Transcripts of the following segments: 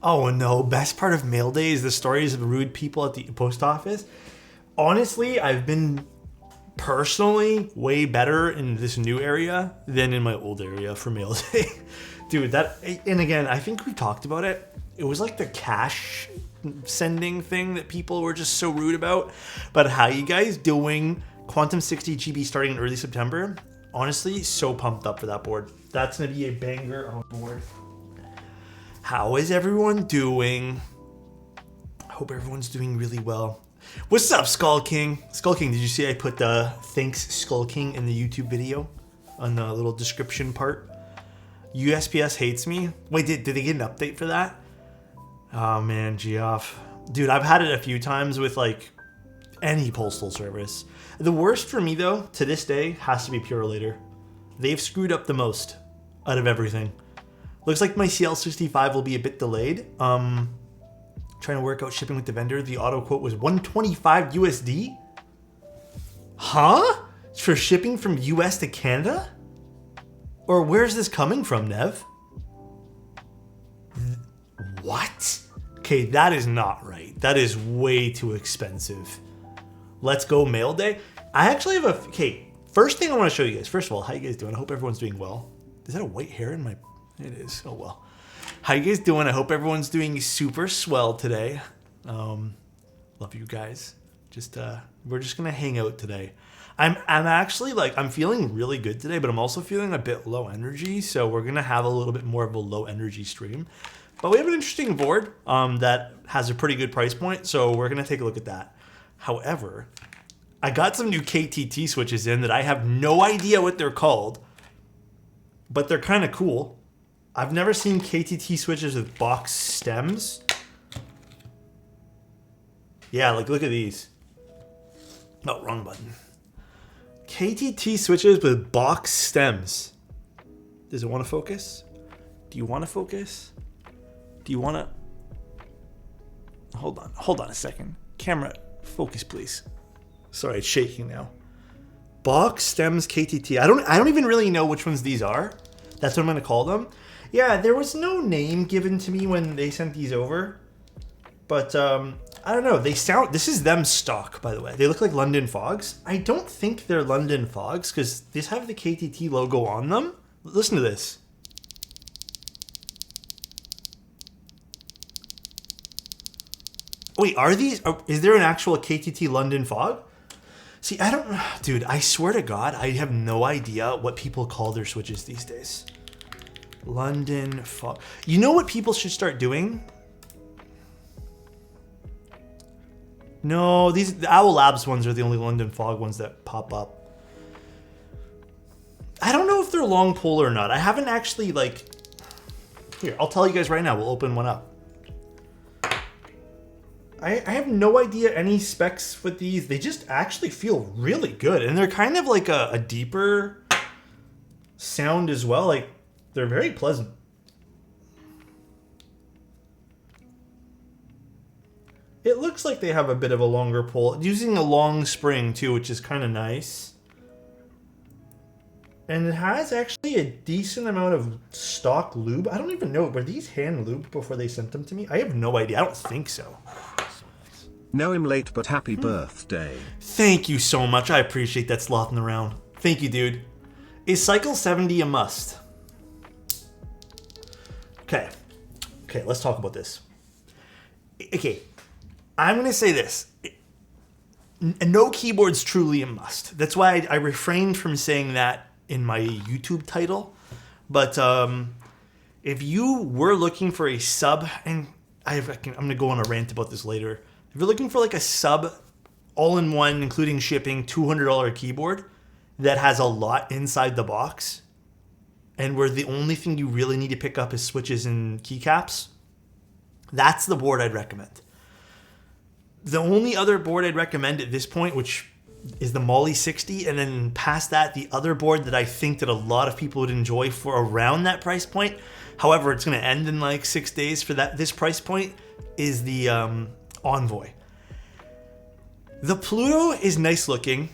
Oh no, best part of mail day is the stories of rude people at the post office. Honestly, I've been personally way better in this new area than in my old area for mail day. Dude, and again, I think we've talked about it. It was like the cash sending thing that people were just so rude about. But how you guys doing? Quantum 60 GB starting in early September. Honestly, so pumped up for that board. That's going to be a banger on board. How is everyone doing? I hope everyone's doing really well. What's up, Skull King? Skull King, did you see I put the thanks Skull King in the YouTube video on the little description part? USPS hates me. Wait, did they get an update for that? Oh man, Geoff. Dude, I've had it a few times with like any postal service. The worst for me though, to this day, has to be Purolator. They've screwed up the most out of everything. Looks like my CL65 will be a bit delayed. Trying to work out shipping with the vendor. The auto quote was 125 USD. Huh? For shipping from US to Canada? Or where's this coming from, Nev? What? Okay, that is not right. That is way too expensive. Let's go mail day. I actually have okay, first thing I want to show you guys. First of all, how you guys doing? I hope everyone's doing well. Is that a white hair in my... It is. Oh, well. How you guys doing? I hope everyone's doing super swell today. Love you guys. We're just going to hang out today. I'm actually I'm feeling really good today, but I'm also feeling a bit low energy. So we're going to have a little bit more of a low energy stream. But we have an interesting board that has a pretty good price point. So we're going to take a look at that. However, I got some new KTT switches in that I have no idea what they're called, but they're kind of cool. I've never seen KTT switches with box stems. Yeah, look at these. Oh, wrong button. KTT switches with box stems. Does it want to focus? Do you want to focus? Do you want to... Hold on a second. Camera, focus please. Sorry, it's shaking now. Box stems KTT. I don't even really know which ones these are. That's what I'm going to call them. Yeah, there was no name given to me when they sent these over. But I don't know. This is them stock, by the way. They look like London Fogs. I don't think they're London Fogs because these have the KTT logo on them. Listen to this. Wait, is there an actual KTT London Fog? See, dude, I swear to God, I have no idea what people call their switches these days. London Fog. You know what people should start doing? No, the Owl Labs ones are the only London Fog ones that pop up. I don't know if they're long pole or not. I haven't actually Here, I'll tell you guys right now. We'll open one up. I have no idea any specs with these. They just actually feel really good. And they're kind of like a deeper sound as well. They're very pleasant. It looks like they have a bit of a longer pole. Using a long spring too, which is kind of nice. And it has actually a decent amount of stock lube. I don't even know. Were these hand lubed before they sent them to me? I have no idea. I don't think so. No, I'm late, but happy birthday. Thank you so much. I appreciate that sloth in the round. Thank you, dude. Is Cycle 70 a must? Okay, let's talk about this. Okay, I'm going to say this. No keyboard's truly a must. That's why I refrained from saying that in my YouTube title. But if you were looking for a sub, and I'm going to go on a rant about this later. If you're looking for a sub, all-in-one, including shipping, $200 keyboard that has a lot inside the box, and where the only thing you really need to pick up is switches and keycaps, that's the board I'd recommend. The only other board I'd recommend at this point, which is the Molly 60, and then past that, the other board that I think that a lot of people would enjoy for around that price point, however, it's going to end in 6 days for this price point, is the Envoy. The Pluto is nice looking.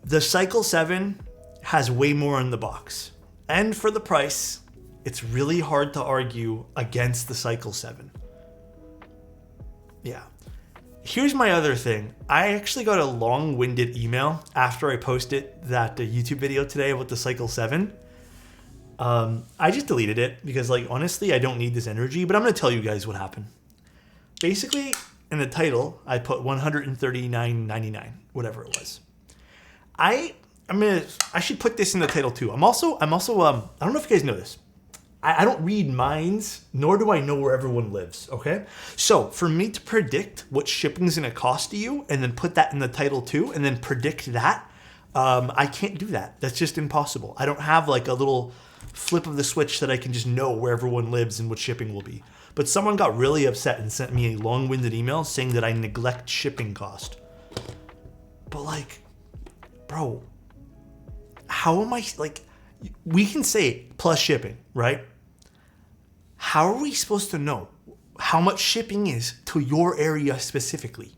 The Cycle 7 has way more in the box. And for the price, it's really hard to argue against the Cycle 7. Yeah. Here's my other thing. I actually got a long-winded email after I posted that YouTube video today about the Cycle 7. I just deleted it because, like, honestly, I don't need this energy, but I'm going to tell you guys what happened. Basically, in the title, I put $139.99, whatever it was. I should put this in the title too. I'm also I don't know if you guys know this. I don't read minds, nor do I know where everyone lives, okay? So for me to predict what shipping is gonna cost to you and then put that in the title too and then predict that, I can't do that. That's just impossible. I don't have like a little flip of the switch that I can just know where everyone lives and what shipping will be. But someone got really upset and sent me a long-winded email saying that I neglect shipping cost. But like, bro, how am I, like, we can say plus shipping, right? How are we supposed to know how much shipping is to your area specifically?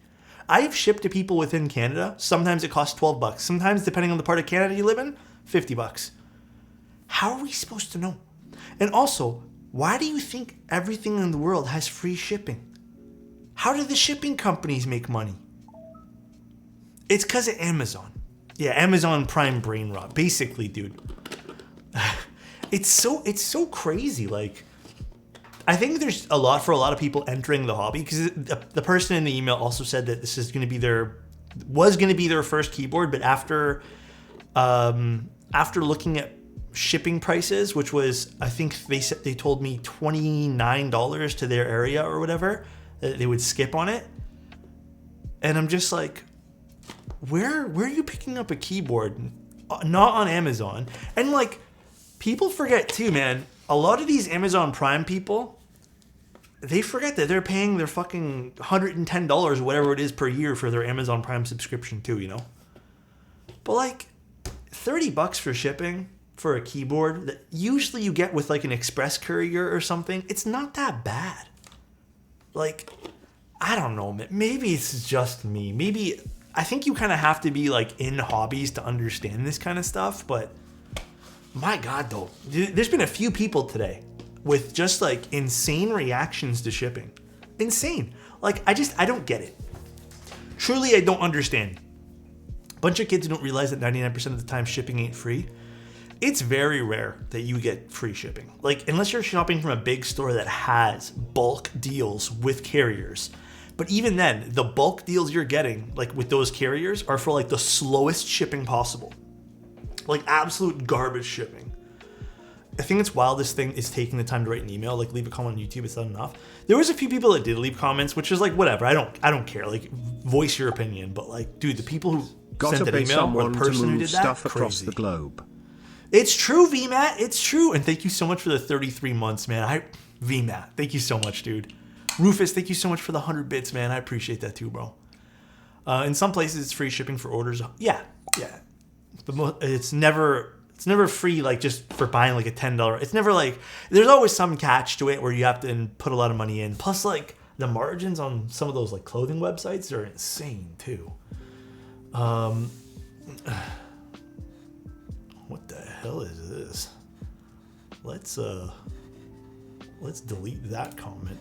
I have shipped to people within Canada. Sometimes it costs $12. Sometimes, depending on the part of Canada you live in, $50. How are we supposed to know? And also, why do you think everything in the world has free shipping? How do the shipping companies make money? It's because of Amazon. Yeah, Amazon Prime brain rot. Basically, dude. It's so crazy. Like, I think there's a lot for a lot of people entering the hobby, because the person in the email also said that this is going to be their first keyboard, but after looking at shipping prices, which was, I think they told me $29 to their area or whatever, they would skip on it. And I'm just like, where are you picking up a keyboard? Not on Amazon. And like, people forget too, man, a lot of these Amazon Prime people, they forget that they're paying their fucking $110, whatever it is per year, for their Amazon Prime subscription too, you know? But like, $30 for shipping for a keyboard that usually you get with like an express courier or something, it's not that bad. Like, I don't know, maybe it's just me. Maybe, I think you kind of have to be like in hobbies to understand this kind of stuff, but my God, though, there's been a few people today with just like insane reactions to shipping. Insane. Like, I don't get it. Truly, I don't understand. A bunch of kids who don't realize that 99% of the time shipping ain't free. It's very rare that you get free shipping. Like, unless you're shopping from a big store that has bulk deals with carriers. But even then, the bulk deals you're getting, like with those carriers, are for like the slowest shipping possible. Like absolute garbage shipping. I think it's wild this thing is taking the time to write an email, like leave a comment on YouTube, it's not enough. There was a few people that did leave comments, which is like, whatever, I don't care, like voice your opinion, but like, dude, the people who sent an email, or the person who did that, stuff across crazy. The globe. It's true, VMAT, it's true. And thank you so much for the 33 months, man. VMAT, thank you so much, dude. Rufus, thank you so much for the 100 bits, man. I appreciate that too, bro. In some places, it's free shipping for orders. Yeah. It's never free, like just for buying like a $10. It's never like, there's always some catch to it where you have to put a lot of money in. Plus, like the margins on some of those like clothing websites are insane too. What the hell is this? Let's delete that comment.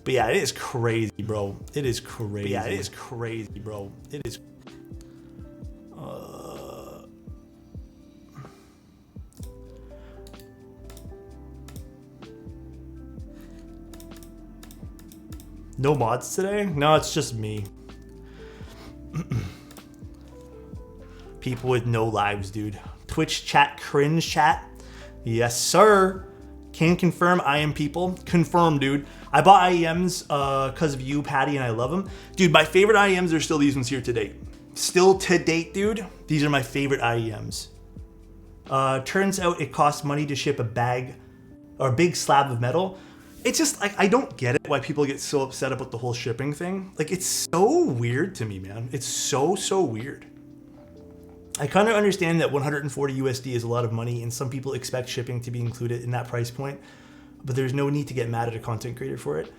But yeah, it is crazy, bro. It is crazy. It is. No mods today? No, it's just me. People with no lives, dude. Twitch chat, cringe chat. Yes, sir. Can confirm I am people. Confirm, dude. I bought IEMs because of you, Patty, and I love them. Dude, my favorite IEMs are still these ones here to date. Still to date, dude. These are my favorite IEMs. Turns out it costs money to ship a bag or a big slab of metal. It's just like, I don't get it why people get so upset about the whole shipping thing. Like, it's so weird to me, man. It's so weird. I kind of understand that 140 USD is a lot of money, and some people expect shipping to be included in that price point, but there's no need to get mad at a content creator for it.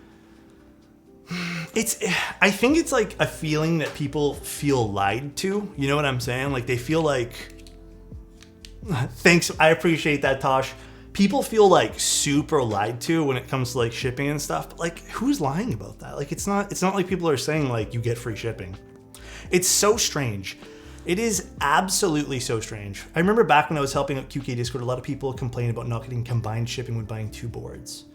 I think it's like a feeling that people feel lied to. You know what I'm saying? Like, they feel like, thanks, I appreciate that, Tosh. people feel like super lied to when it comes to like shipping and stuff. But like, who's lying about that? Like, it's not like people are saying like you get free shipping. It's so strange. It is absolutely so strange. I remember back when I was helping out QK Discord, a lot of people complained about not getting combined shipping when buying 2 boards.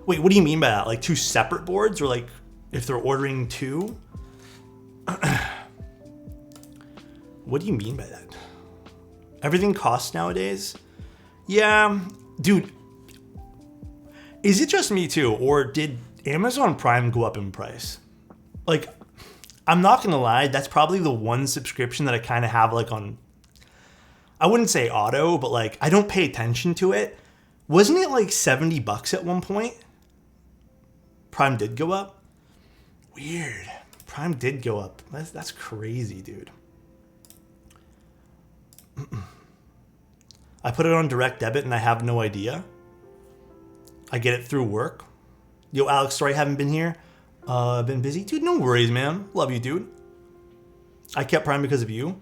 Wait, what do you mean by that? Like 2 separate boards, or like if they're ordering 2? What do you mean by that? Everything costs nowadays? Yeah, dude. Is it just me too, or did Amazon Prime go up in price? Like, I'm not gonna lie, that's probably the one subscription that I kind of have like on, I wouldn't say auto, but like I don't pay attention to it. Wasn't it like $70 at one point? Prime did go up? Weird. Prime did go up. That's crazy, dude. I put it on direct debit and I have no idea. I get it through work. Yo, Alex, sorry I haven't been here. I've been busy. Dude, no worries, man. Love you, dude. I kept Prime because of you.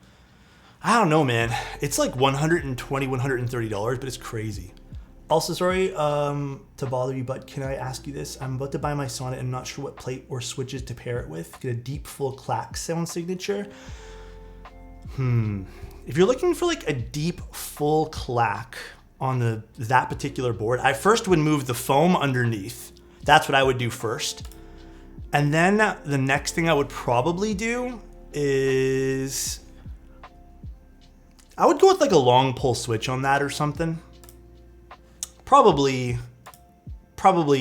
I don't know, man. It's like $120, $130, but it's crazy. Also, sorry to bother you, but can I ask you this? I'm about to buy my Sonnet and I'm not sure what plate or switches to pair it with. Get a deep, full clack sound signature. If you're looking for like a deep, full clack on that particular board, I first would move the foam underneath. That's what I would do first. And then the next thing I would probably do is I would go with like a long pull switch on that or something. Probably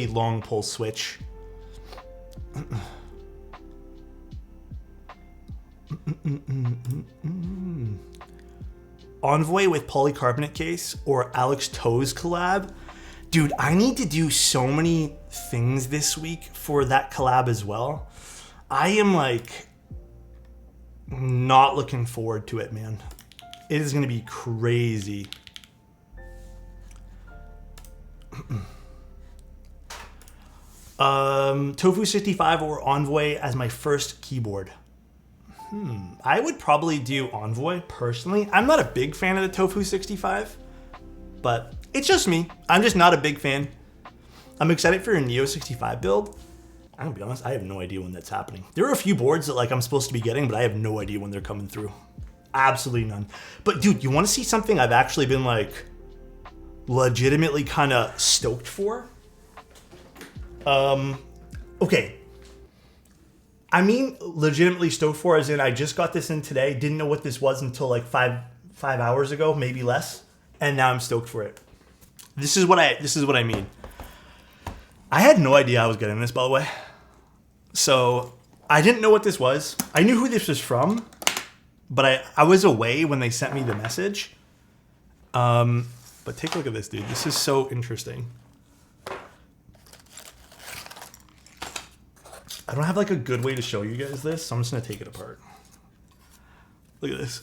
long pull switch. Envoy with polycarbonate case or Alexotos collab. Dude, I need to do so many things this week for that collab as well. I am like not looking forward to it, man. It is gonna be crazy. Tofu65 or Envoy as my first keyboard. I would probably do Envoy personally. I'm not a big fan of the Tofu65, but it's just me. I'm just not a big fan. I'm excited for your Neo 65 build. I'm gonna be honest, I have no idea when that's happening. There are a few boards that like I'm supposed to be getting, but I have no idea when they're coming through. Absolutely none. But dude, you wanna see something I've actually been like legitimately kind of stoked for? Okay. I mean, legitimately stoked for as in I just got this in today, didn't know what this was until like five hours ago, maybe less, and now I'm stoked for it. This is what I mean. I had no idea I was getting this, by the way. So I didn't know what this was. I knew who this was from, but I was away when they sent me the message. But take a look at this, dude. This is so interesting. I don't have like a good way to show you guys this, so I'm just gonna take it apart. Look at this.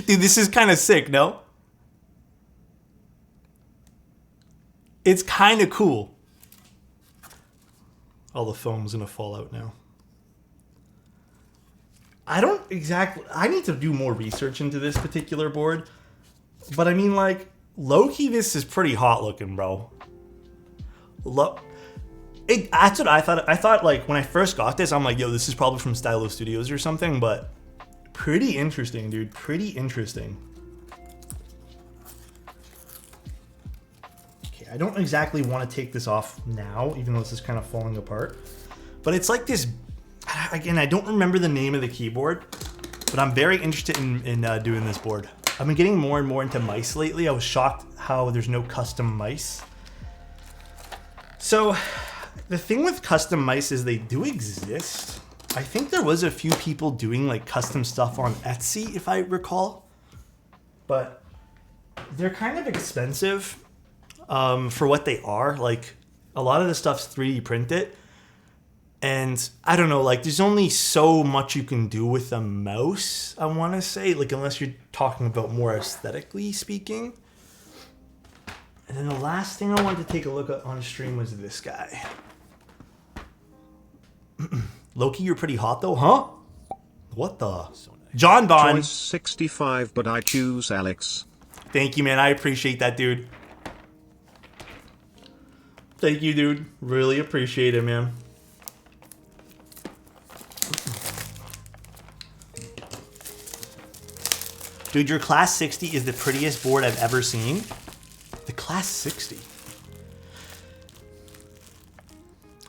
Dude, this is kind of sick, no? It's kind of cool. All the foam's gonna fall out now. I need to do more research into this particular board. But I mean, like, low-key, this is pretty hot looking, bro. That's what I thought. I thought, like, when I first got this, I'm like, yo, this is probably from Stylo Studios or something, but pretty interesting, dude. Pretty interesting. Okay, I don't exactly want to take this off now, even though this is kind of falling apart. But it's like this, again, I don't remember the name of the keyboard, but I'm very interested in doing this board. I've been getting more and more into mice lately. I was shocked how there's no custom mice. So the thing with custom mice is they do exist. I think there was a few people doing like custom stuff on Etsy, if I recall, but they're kind of expensive for what they are. Like a lot of the stuff's 3D printed. And I don't know, like there's only so much you can do with a mouse, I want to say, like unless you're talking about more aesthetically speaking. And then the last thing I wanted to take a look at on stream was this guy. Loki, you're pretty hot though, huh? What the? John Bond. Choice65, but I choose Alex. Thank you, man. I appreciate that, dude. Thank you, dude. Really appreciate it, man. Dude, your Class 60 is the prettiest board I've ever seen. The Class 60.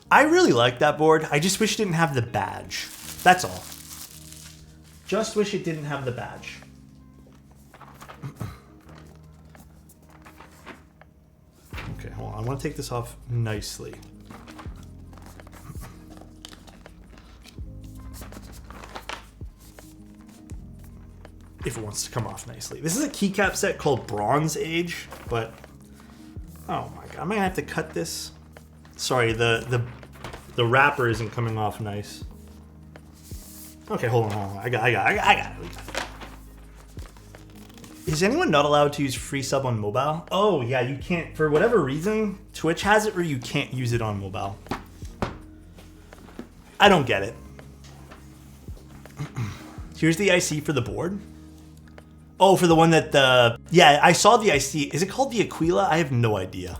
I really like that board. I just wish it didn't have the badge. That's all. Just wish it didn't have the badge. Okay, hold on. I want to take this off nicely. If it wants to come off nicely. This is a keycap set called Bronze Age, but oh my god, am I gonna have to cut this? Sorry, the wrapper isn't coming off nice. Okay, hold on. I got it. Is anyone not allowed to use free sub on mobile? Oh yeah, you can't, for whatever reason, Twitch has it where you can't use it on mobile. I don't get it. Here's the IC for the board. Oh, for the one that the... Yeah, I saw the IC. Is it called the Aquila? I have no idea.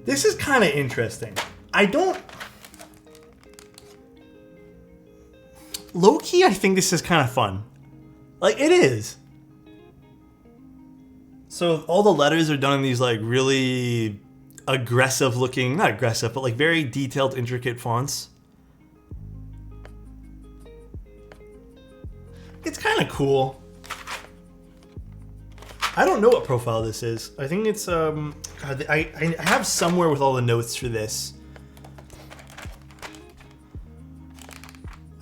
This is kind of interesting. I don't... Low-key, I think this is kind of fun. Like, it is. So all the letters are done in these, like, really aggressive looking... Not aggressive, but, like, very detailed, intricate fonts. It's kind of cool. I don't know what profile this is. I think it's God, I have somewhere with all the notes for this.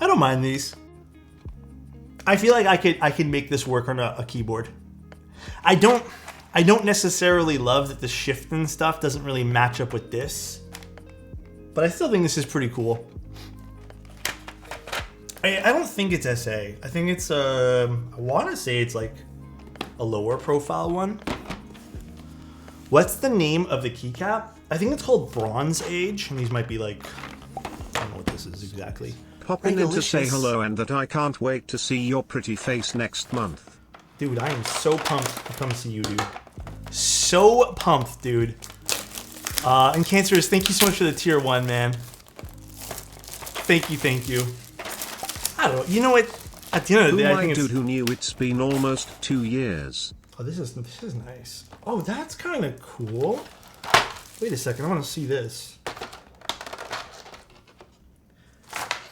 I don't mind these. I feel like I could make this work on a keyboard. I don't necessarily love that the shift and stuff doesn't really match up with this, but I still think this is pretty cool. I don't think it's SA. I think it's I want to say it's like a lower profile one. What's the name of the keycap? I think it's called Bronze Age, and these might be like, I don't know what this is exactly. Popping in to say hello and that I can't wait to see your pretty face next month. Dude, I am so pumped to come see you, dude. So pumped, dude. And Cancerous, thank you so much for the tier 1, man. Thank you. I don't know. You know what? At the end of the day, I think it's... dude who knew it's been almost 2 years. Oh, this is nice. Oh, that's kind of cool. Wait a second. I want to see this.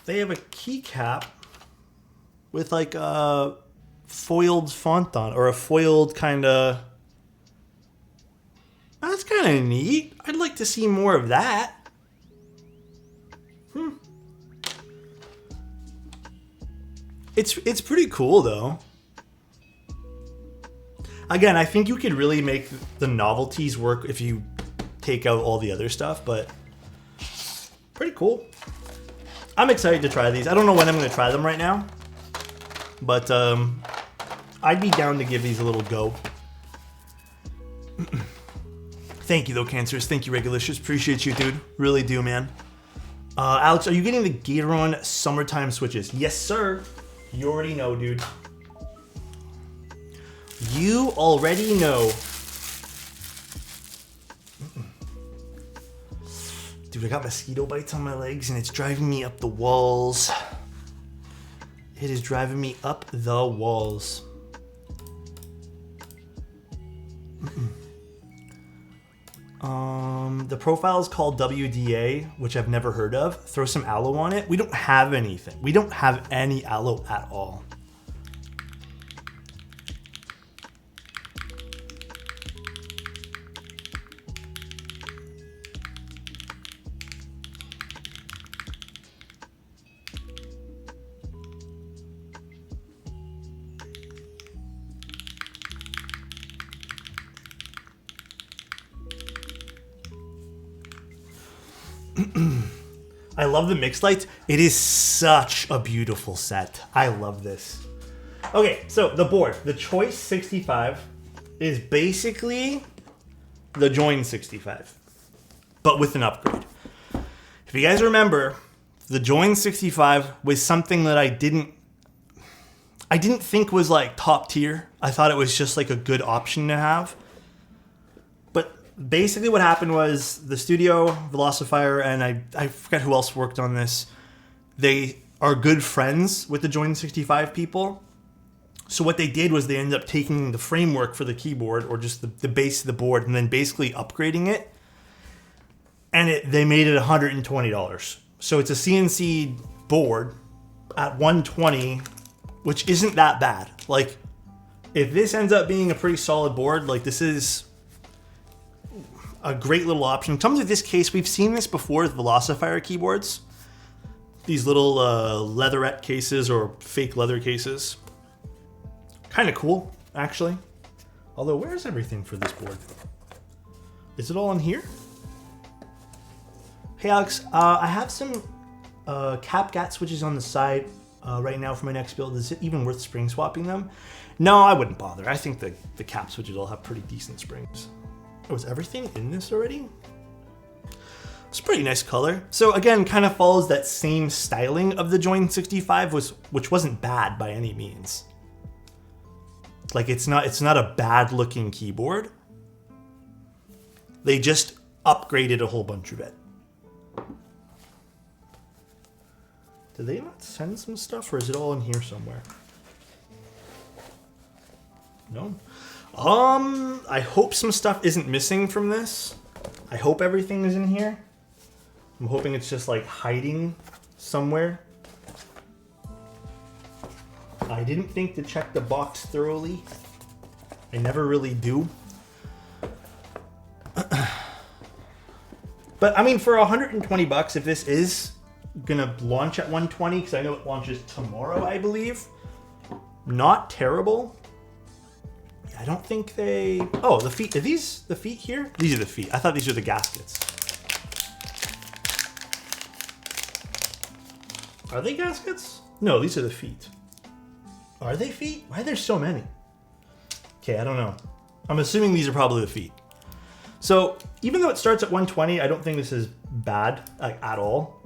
They have a keycap with like a foiled font on, or a foiled kind of... That's kind of neat. I'd like to see more of that. It's pretty cool though. Again, I think you could really make the novelties work if you take out all the other stuff, but pretty cool. I'm excited to try these. I don't know when I'm going to try them right now, but I'd be down to give these a little go. Thank you though, Cancerous. Thank you, Regulicious. Appreciate you, dude. Really do, man. Alex, are you getting the Gateron summertime switches? Yes, sir. You already know, dude. You already know. Dude, I got mosquito bites on my legs and it's driving me up the walls. It is driving me up the walls. The profile is called WDA, which I've never heard of. Throw some aloe on it. We don't have anything. We don't have any aloe at all. I love the mixed lights. It is such a beautiful set. I love this. Okay, so the board, the Choice65 is basically the Join 65, but with an upgrade. If you guys remember, the Join 65 was something that I I didn't think was like top tier. I thought it was just like a good option to have. But basically what happened was the studio, Velocifier, and I forget who else worked on this. They are good friends with the Choice65 people. So what they did was they ended up taking the framework for the keyboard, or just the base of the board, and then basically upgrading it. And they made it $120. So it's a CNC board at $120, which isn't that bad. Like, if this ends up being a pretty solid board, like, this is a great little option. It comes with this case. We've seen this before with Velocifier keyboards. These little leatherette cases or fake leather cases. Kind of cool, actually. Although, where's everything for this board? Is it all in here? Hey, Alex, I have some cap-gat switches on the side right now for my next build. Is it even worth spring swapping them? No, I wouldn't bother. I think the cap switches all have pretty decent springs. Oh, is everything in this already? It's a pretty nice color. So again, kind of follows that same styling of the Choice65, which wasn't bad by any means. Like, it's not a bad looking keyboard. They just upgraded a whole bunch of it. Did they not send some stuff, or is it all in here somewhere? No. I hope some stuff isn't missing from this. I hope everything is in here. I'm hoping it's just like hiding somewhere. I didn't think to check the box thoroughly. I never really do. But I mean, for $120, if this is gonna launch at 120, because I know it launches tomorrow, I believe. Not terrible. I don't think they... Oh, the feet. Are these the feet here? These are the feet. I thought these were the gaskets. Are they gaskets? No, these are the feet. Are they feet? Why are there so many? Okay, I don't know. I'm assuming these are probably the feet. So even though it starts at 120, I don't think this is bad, like, at all.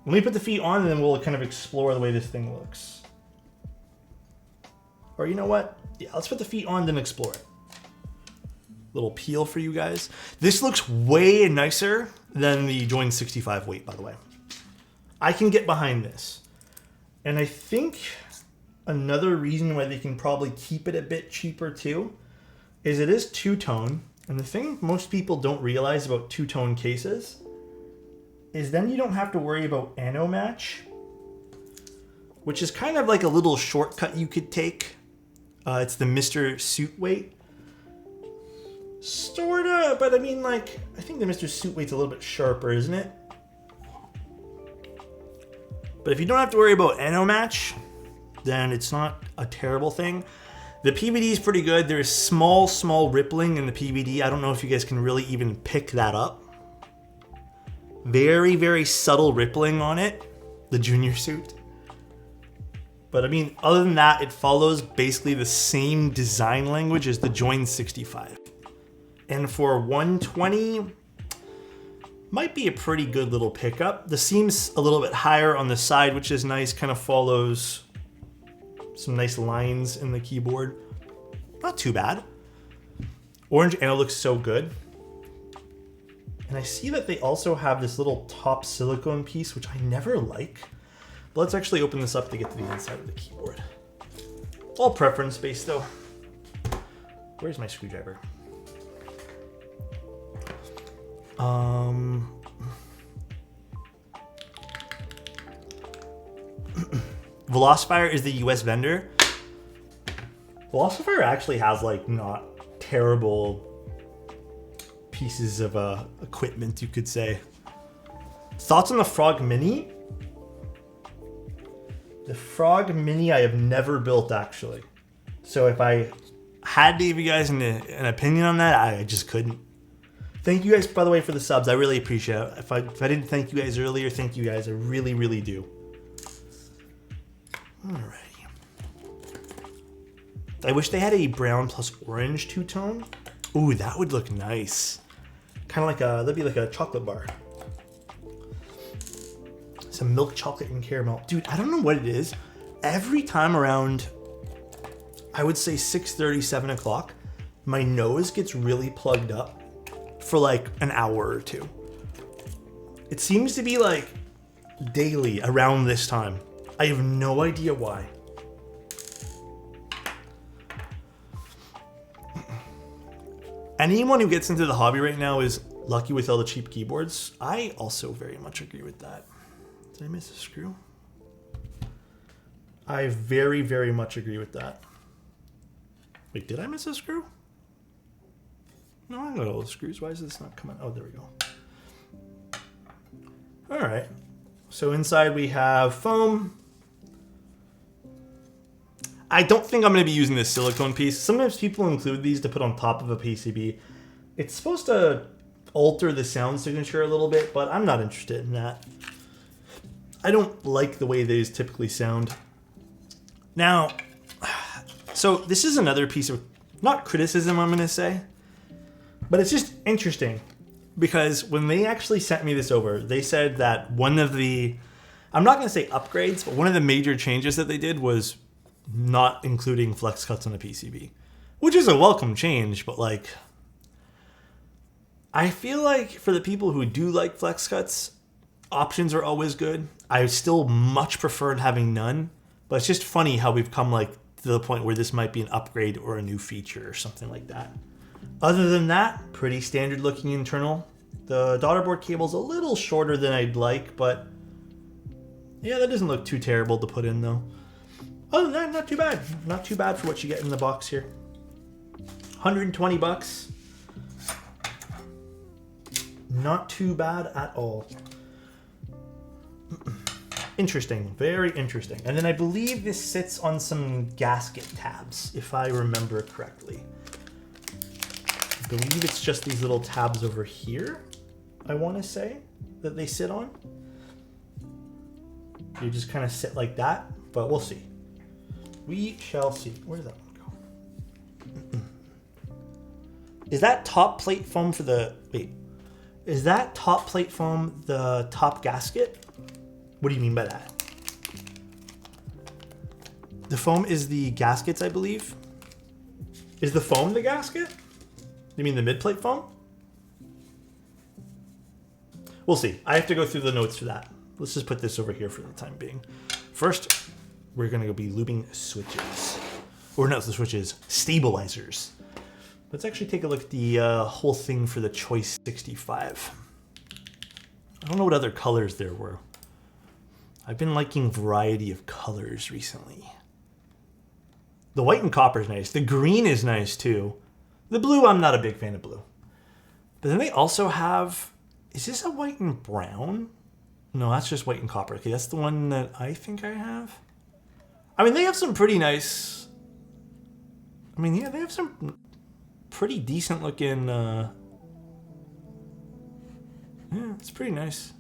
Let me put the feet on, and then we'll kind of explore the way this thing looks. Or you know what? Yeah, let's put the feet on, then explore it. Little peel for you guys. This looks way nicer than the Choice65 weight, by the way. I can get behind this. And I think another reason why they can probably keep it a bit cheaper too is it is two-tone. And the thing most people don't realize about two-tone cases is then you don't have to worry about ano match, which is kind of like a little shortcut you could take. It's the Mr. Suit weight. Sorta, but I mean, like, I think the Mr. Suit weight's a little bit sharper, isn't it? But if you don't have to worry about ano match, then it's not a terrible thing. The PVD is pretty good. There's small rippling in the PVD. I don't know if you guys can really even pick that up. Very, very subtle rippling on it, the Junior Suit. But I mean, other than that, it follows basically the same design language as the Choice65. And for 120, might be a pretty good little pickup. The seam's a little bit higher on the side, which is nice, kind of follows some nice lines in the keyboard. Not too bad. Orange Ano looks so good. And I see that they also have this little top silicone piece, which I never like. But let's actually open this up to get to the inside of the keyboard. All preference based though. Where's my screwdriver? Velocifier is the US vendor. Velocifier actually has like not terrible pieces of equipment, you could say. Thoughts on the Frog Mini? The Frog Mini I have never built actually. So if I had to give you guys an opinion on that, I just couldn't. Thank you guys, by the way, for the subs. I really appreciate it. If I didn't thank you guys earlier, thank you guys. I really, really do. Alrighty. I wish they had a brown plus orange two-tone. Ooh, that would look nice. Kind of like that'd be like a chocolate bar. Some milk chocolate and caramel. Dude, I don't know what it is. Every time around I would say 6:30, 7 o'clock, my nose gets really plugged up for like an hour or two. It seems to be like daily around this time. I have no idea why. Anyone who gets into the hobby right now is lucky with all the cheap keyboards. I also very much agree with that. Did I miss a screw? I very, very much agree with that. Wait, did I miss a screw? No, I got all the screws. Why is this not coming? Oh, there we go. All right. So inside we have foam. I don't think I'm going to be using this silicone piece. Sometimes people include these to put on top of a PCB. It's supposed to alter the sound signature a little bit, but I'm not interested in that. I don't like the way these typically sound. Now, so this is another piece of, not criticism I'm going to say, but it's just interesting because when they actually sent me this over, they said that one of the, I'm not going to say upgrades, but one of the major changes that they did was not including flex cuts on a PCB, which is a welcome change, but like, I feel like for the people who do like flex cuts, options are always good. I still much preferred having none, but it's just funny how we've come like to the point where this might be an upgrade or a new feature or something like that. Other than that, pretty standard looking internal. The daughter board cable's a little shorter than I'd like, but yeah, that doesn't look too terrible to put in though. Other than that, not too bad. Not too bad for what you get in the box here. 120 bucks. Not too bad at all. Interesting, very interesting. And then I believe this sits on some gasket tabs, if I remember correctly. I believe it's just these little tabs over here, I want to say, that they sit on. You just kind of sit like that, but we'll see. We shall see. Where did that one go? Is that top plate foam for the... Wait. Is that top plate foam the top gasket? What do you mean by that? The foam is the gaskets, I believe. Is the foam the gasket? You mean the mid-plate foam? We'll see. I have to go through the notes for that. Let's just put this over here for the time being. First, we're going to be lubing switches. Or not the switches, stabilizers. Let's actually take a look at the whole thing for the Choice65. I don't know what other colors there were. I've been liking variety of colors recently. The white and copper is nice. The green is nice too. The blue, I'm not a big fan of blue. But then they also have, is this a white and brown? No, that's just white and copper. Okay, that's the one that I think I have. I mean, they have some pretty nice, I mean, yeah, they have some pretty decent looking, yeah, it's pretty nice.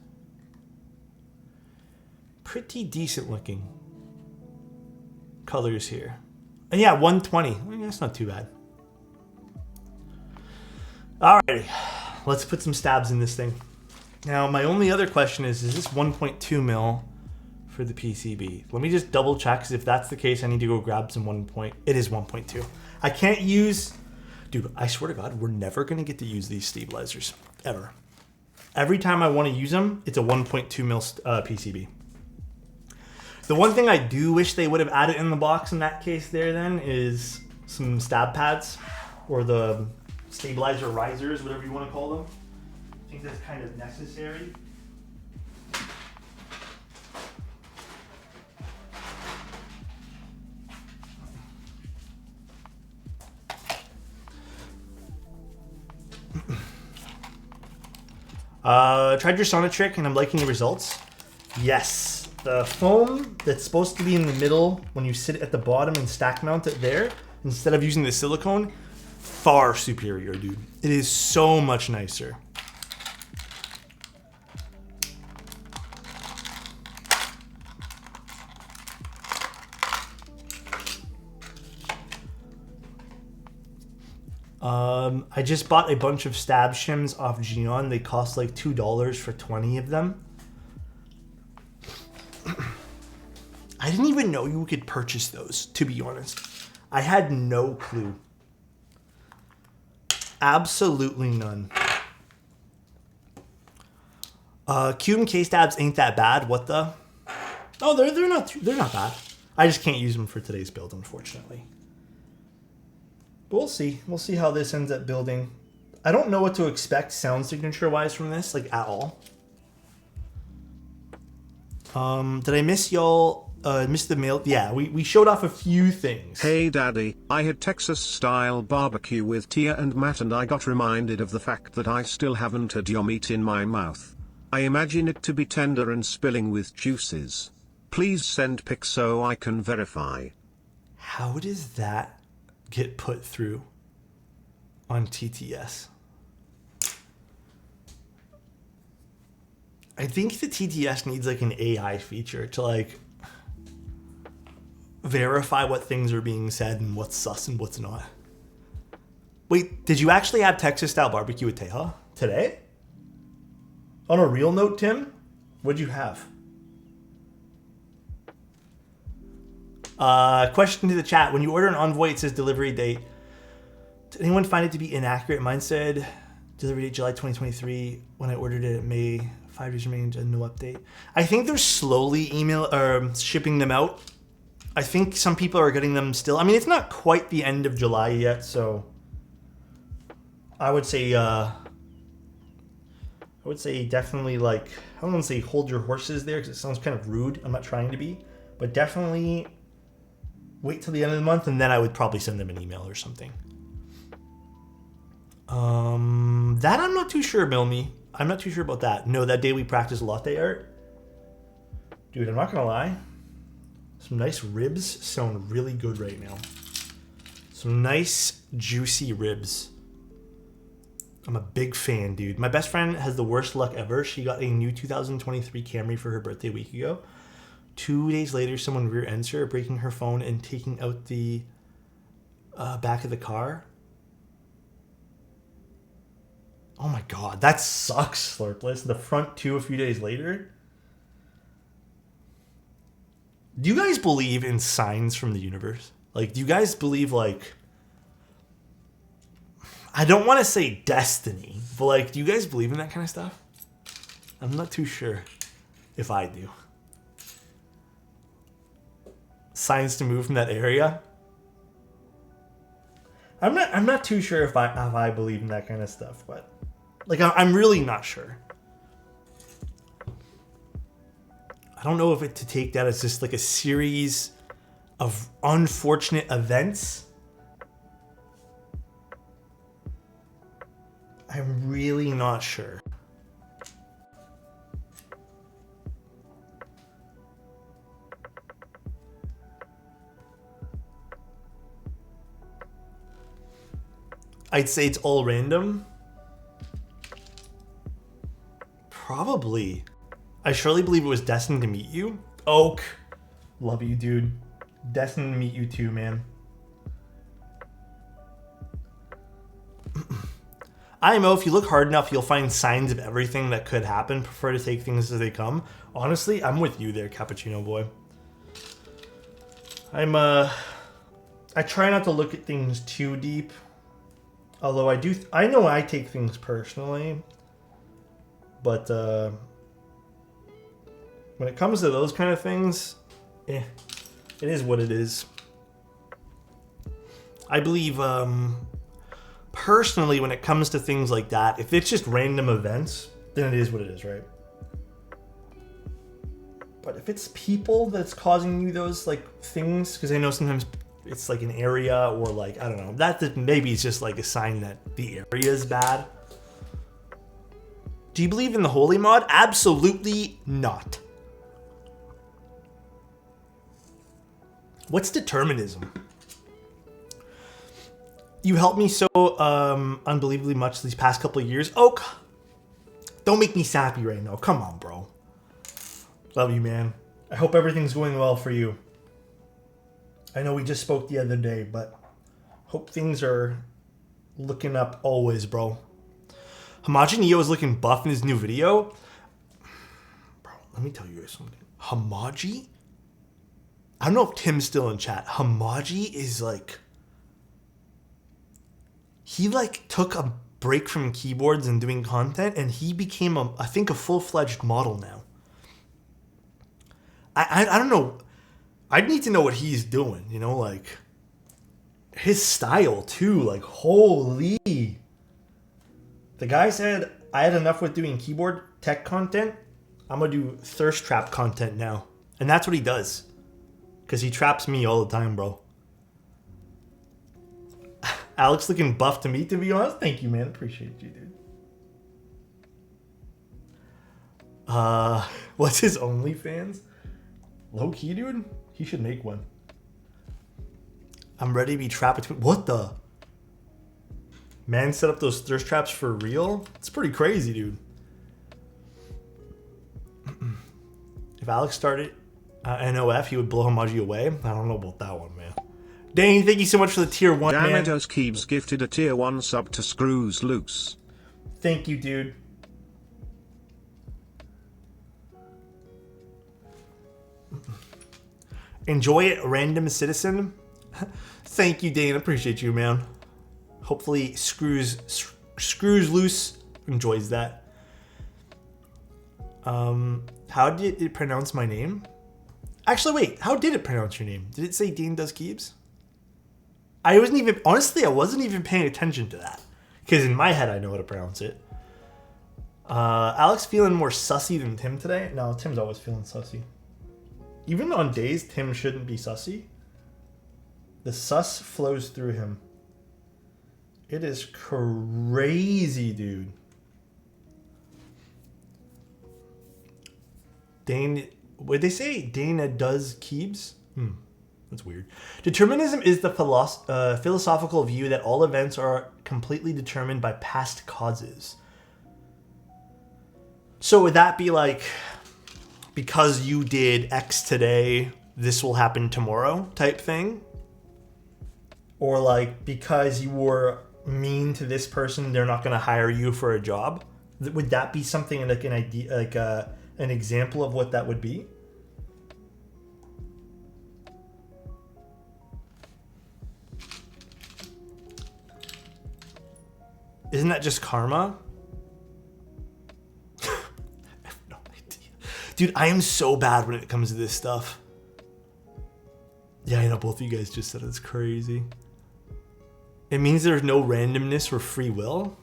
Pretty decent looking colors here. And yeah, 120. I mean, that's not too bad. Alrighty, let's put some stabs in this thing. Now, my only other question is this 1.2 mil for the PCB? Let me just double check, because if that's the case, I need to go grab some It is 1.2. I can't use, dude, I swear to God, we're never going to get to use these stabilizers, ever. Every time I want to use them, it's a 1.2 mil PCB. The one thing I do wish they would have added in the box in that case there then is some stab pads, or the stabilizer risers, whatever you want to call them. I think that's kind of necessary. Tried your Sonatrick and I'm liking the results. Yes, the foam that's supposed to be in the middle when you sit at the bottom and stack mount it there, instead of using the silicone, far superior, dude. It is so much nicer. I just bought a bunch of stab shims off Gion. They cost like $2 for 20 of them. I didn't even know you could purchase those, to be honest. I had no clue. Absolutely none. Cube and K-stabs ain't that bad. What the? Oh, they're not bad. I just can't use them for today's build, unfortunately. But we'll see. We'll see how this ends up building. I don't know what to expect sound signature wise from this, like at all. Did I miss y'all? Miss the mail? Yeah, we showed off a few things. Hey daddy, I had Texas-style barbecue with Tia and Matt and I got reminded of the fact that I still haven't had your meat in my mouth. I imagine it to be tender and spilling with juices. Please send pics so I can verify. How does that get put through on TTS? I think the TTS needs like an AI feature to like verify what things are being said and what's sus and what's not. Wait, did you actually have Texas style barbecue with Teja today? On a real note, Tim, what'd you have? Question to the chat. When you order an Envoy, it says delivery date. Did anyone find it to be inaccurate? Mine said delivery date July 2023. When I ordered it, May. 5 days remained and no update. I think they're slowly shipping them out. I think some people are getting them still. I mean, it's not quite the end of July yet, so I would say definitely like, I don't want to say hold your horses there because it sounds kind of rude. I'm not trying to be, but definitely wait till the end of the month and then I would probably send them an email or something. That I'm not too sure, Milmy. I'm not too sure about that. No, that day we practiced latte art. Dude, I'm not gonna lie. Some nice ribs sound really good right now. Some nice, juicy ribs. I'm a big fan, dude. My best friend has the worst luck ever. She got a new 2023 Camry for her birthday a week ago. 2 days later, someone rear-ends her, breaking her phone and taking out the back of the car. Oh my god, that sucks, Slurpless. The front too a few days later. Do you guys believe in signs from the universe? Like, do you guys believe, like, I don't want to say destiny, but, like, do you guys believe in that kind of stuff? I'm not too sure if I do. Signs to move from that area? I'm not too sure if I believe in that kind of stuff, but like I'm really not sure. I don't know if it to take that as just like a series of unfortunate events. I'm really not sure. I'd say it's all random. Probably. I surely believe it was destined to meet you. Oak. Love you, dude. Destined to meet you too, man. IMO, if you look hard enough, you'll find signs of everything that could happen. Prefer to take things as they come. Honestly, I'm with you there, Cappuccino Boy. I try not to look at things too deep. Although I know I take things personally, but when it comes to those kind of things, it is what it is. I believe, personally, when it comes to things like that, if it's just random events, then it is what it is, right? But if it's people that's causing you those like things, because I know sometimes it's like an area or like, I don't know, that maybe it's just like a sign that the area is bad. Do you believe in the holy mod? Absolutely not. What's determinism? You helped me so unbelievably much these past couple of years. Oak, don't make me sappy right now. Come on, bro. Love you, man. I hope everything's going well for you. I know we just spoke the other day, but hope things are looking up always, bro. Hamaji Neo is looking buff in his new video. Bro, let me tell you guys something. Hamaji? I don't know if Tim's still in chat. Hamaji is like he like took a break from keyboards and doing content, and he became I think a full-fledged model now. I don't know. I'd need to know what he's doing, you know, like his style too, like holy. The guy said, I had enough with doing keyboard tech content. I'm going to do thirst trap content now. And that's what he does. Because he traps me all the time, bro. Alex looking buff to me, to be honest. Thank you, man. Appreciate you, dude. What's his OnlyFans? Low key, dude? He should make one. I'm ready to be trapped between... What the... Man set up those thirst traps for real? It's pretty crazy, dude. If Alex started NOF, he would blow Hamaji away. I don't know about that one, man. Dane, thank you so much for the tier 1, man. Damados Keeps gifted a tier 1 sub to Screws Loose. Thank you, dude. Enjoy it, random citizen. Thank you, Dane. Appreciate you, man. Hopefully Screws Loose enjoys that. How did it pronounce my name? Actually, wait. How did it pronounce your name? Did it say Dean Does Keebs? I wasn't even paying attention to that. Because in my head, I know how to pronounce it. Alex feeling more sussy than Tim today? No, Tim's always feeling sussy. Even on days Tim shouldn't be sussy, the sus flows through him. It is crazy, dude. Dane, what did they say? Dana does Keebs? That's weird. Determinism is the philosophical view that all events are completely determined by past causes. So would that be like, because you did X today, this will happen tomorrow type thing? Or like, because you were mean to this person, they're not going to hire you for a job? Would that be something like an idea, like an example of what that would be? Isn't that just karma? I have no idea. Dude, I am so bad when it comes to this stuff. Yeah, I know both of you guys just said it's crazy. It means there's no randomness or free will?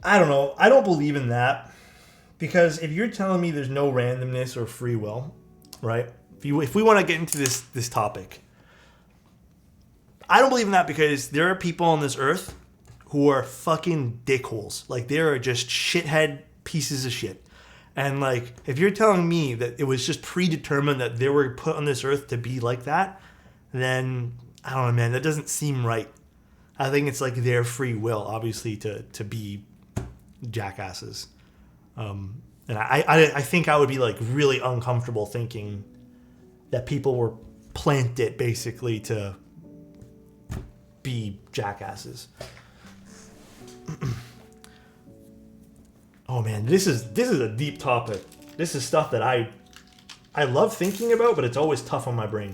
I don't know. I don't believe in that. Because if you're telling me there's no randomness or free will, right? If we want to get into this topic, I don't believe in that, because there are people on this earth who are fucking dickholes. Like, they are just shithead pieces of shit. And like, if you're telling me that it was just predetermined that they were put on this earth to be like that, then I don't know, man, that doesn't seem right. I think it's like their free will, obviously, to be jackasses. And I think I would be like really uncomfortable thinking that people were planted basically to be jackasses. Oh man, this is a deep topic. This is stuff that I love thinking about, but it's always tough on my brain.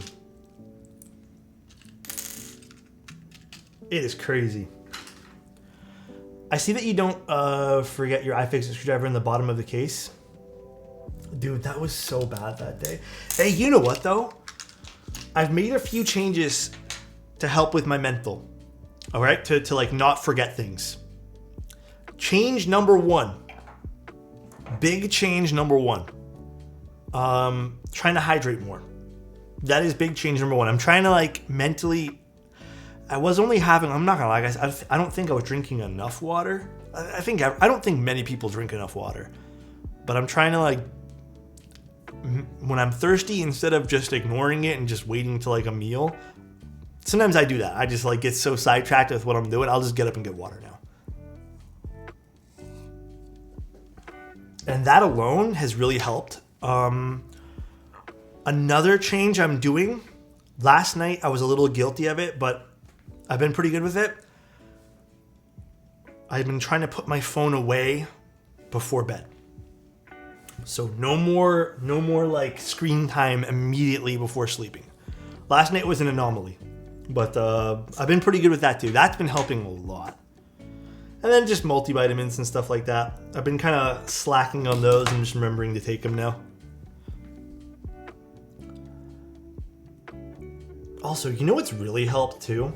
It is crazy. I see that you don't forget your iFixit screwdriver in the bottom of the case. Dude, that was so bad that day. Hey, you know what though? I've made a few changes to help with my mental. All right? To like not forget things. Change number 1. Big change number 1. Trying to hydrate more. That is big change number 1. I'm trying to like mentally... I'm not gonna lie, guys, I don't think I was drinking enough water. I don't think many people drink enough water. But I'm trying to like... When I'm thirsty, instead of just ignoring it and just waiting till like a meal... Sometimes I do that. I just like get so sidetracked with what I'm doing, I'll just get up and get water now. And that alone has really helped. Another change I'm doing, last night I was a little guilty of it, but I've been pretty good with it. I've been trying to put my phone away before bed. So no more like screen time immediately before sleeping. Last night was an anomaly, but I've been pretty good with that too. That's been helping a lot. And then just multivitamins and stuff like that. I've been kind of slacking on those and just remembering to take them now. Also, you know what's really helped too?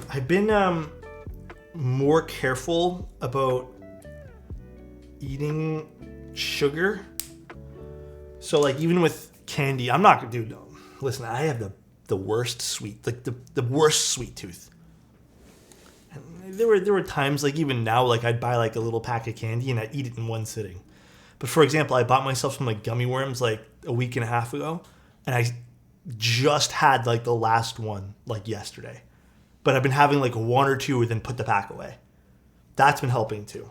I've been more careful about eating sugar. So like even with candy, I'm not gonna do no. Listen, I have the worst sweet, like the worst sweet tooth. And there were times like even now, like I'd buy like a little pack of candy and I'd eat it in one sitting. But for example, I bought myself some like gummy worms like a week and a half ago, and I just had like the last one like yesterday. But I've been having like one or two and then put the pack away. That's been helping too.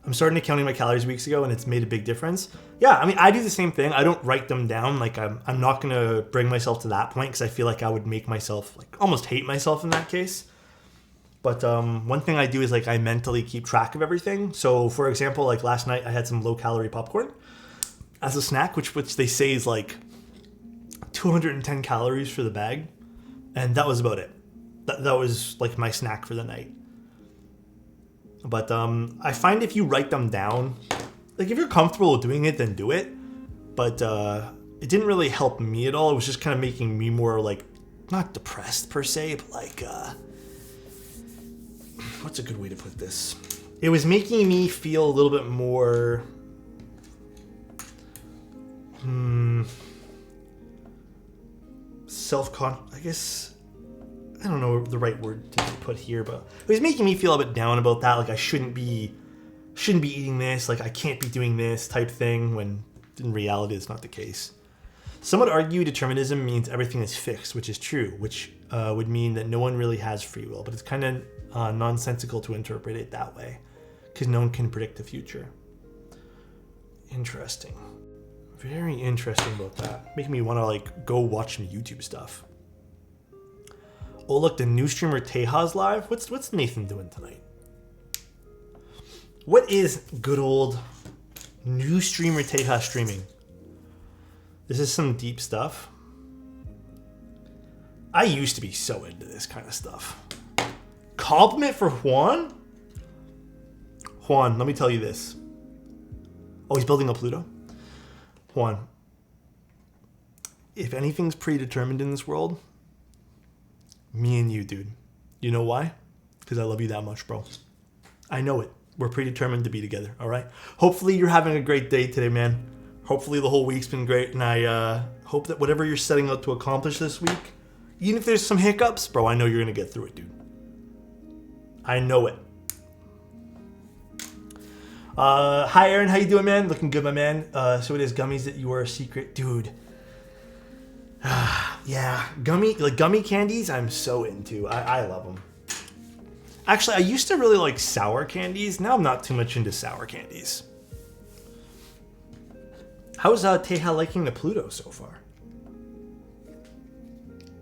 I'm starting to counting my calories weeks ago and it's made a big difference. Yeah, I mean, I do the same thing. I don't write them down. Like I'm not going to bring myself to that point because I feel like I would make myself like almost hate myself in that case. But one thing I do is like I mentally keep track of everything. So for example, like last night I had some low calorie popcorn as a snack, which they say is like 210 calories for the bag. And that was about it. That was like my snack for the night. But I find if you write them down, like if you're comfortable with doing it, then do it. But it didn't really help me at all. It was just kind of making me more like, not depressed per se, but like, what's a good way to put this? It was making me feel a little bit more I guess, I don't know the right word to put here, but it was making me feel a bit down about that. Like I shouldn't be eating this. Like I can't be doing this type thing when in reality it's not the case. Some would argue determinism means everything is fixed, which is true, which would mean that no one really has free will. But it's kind of nonsensical to interpret it that way because no one can predict the future. Interesting. Very interesting about that. Making me want to like go watch some YouTube stuff. Oh look, the new streamer Teja's live. What's Nathan doing tonight? What is good old new streamer Teja streaming? This is some deep stuff. I used to be so into this kind of stuff. Compliment for Juan? Juan, let me tell you this. Oh, he's building a Pluto? Juan, if anything's predetermined in this world, me and you, dude. You know why? Because I love you that much, bro. I know it. We're predetermined to be together, all right? Hopefully you're having a great day today, man. Hopefully the whole week's been great, and I hope that whatever you're setting out to accomplish this week, even if there's some hiccups, bro, I know you're going to get through it, dude. I know it. Hi, Aaron. How you doing, man? Looking good, my man. So it is gummies that you are a secret. Dude. Yeah, gummy candies I'm so into. I love them. Actually, I used to really like sour candies. Now I'm not too much into sour candies. How's Teja liking the Pluto so far?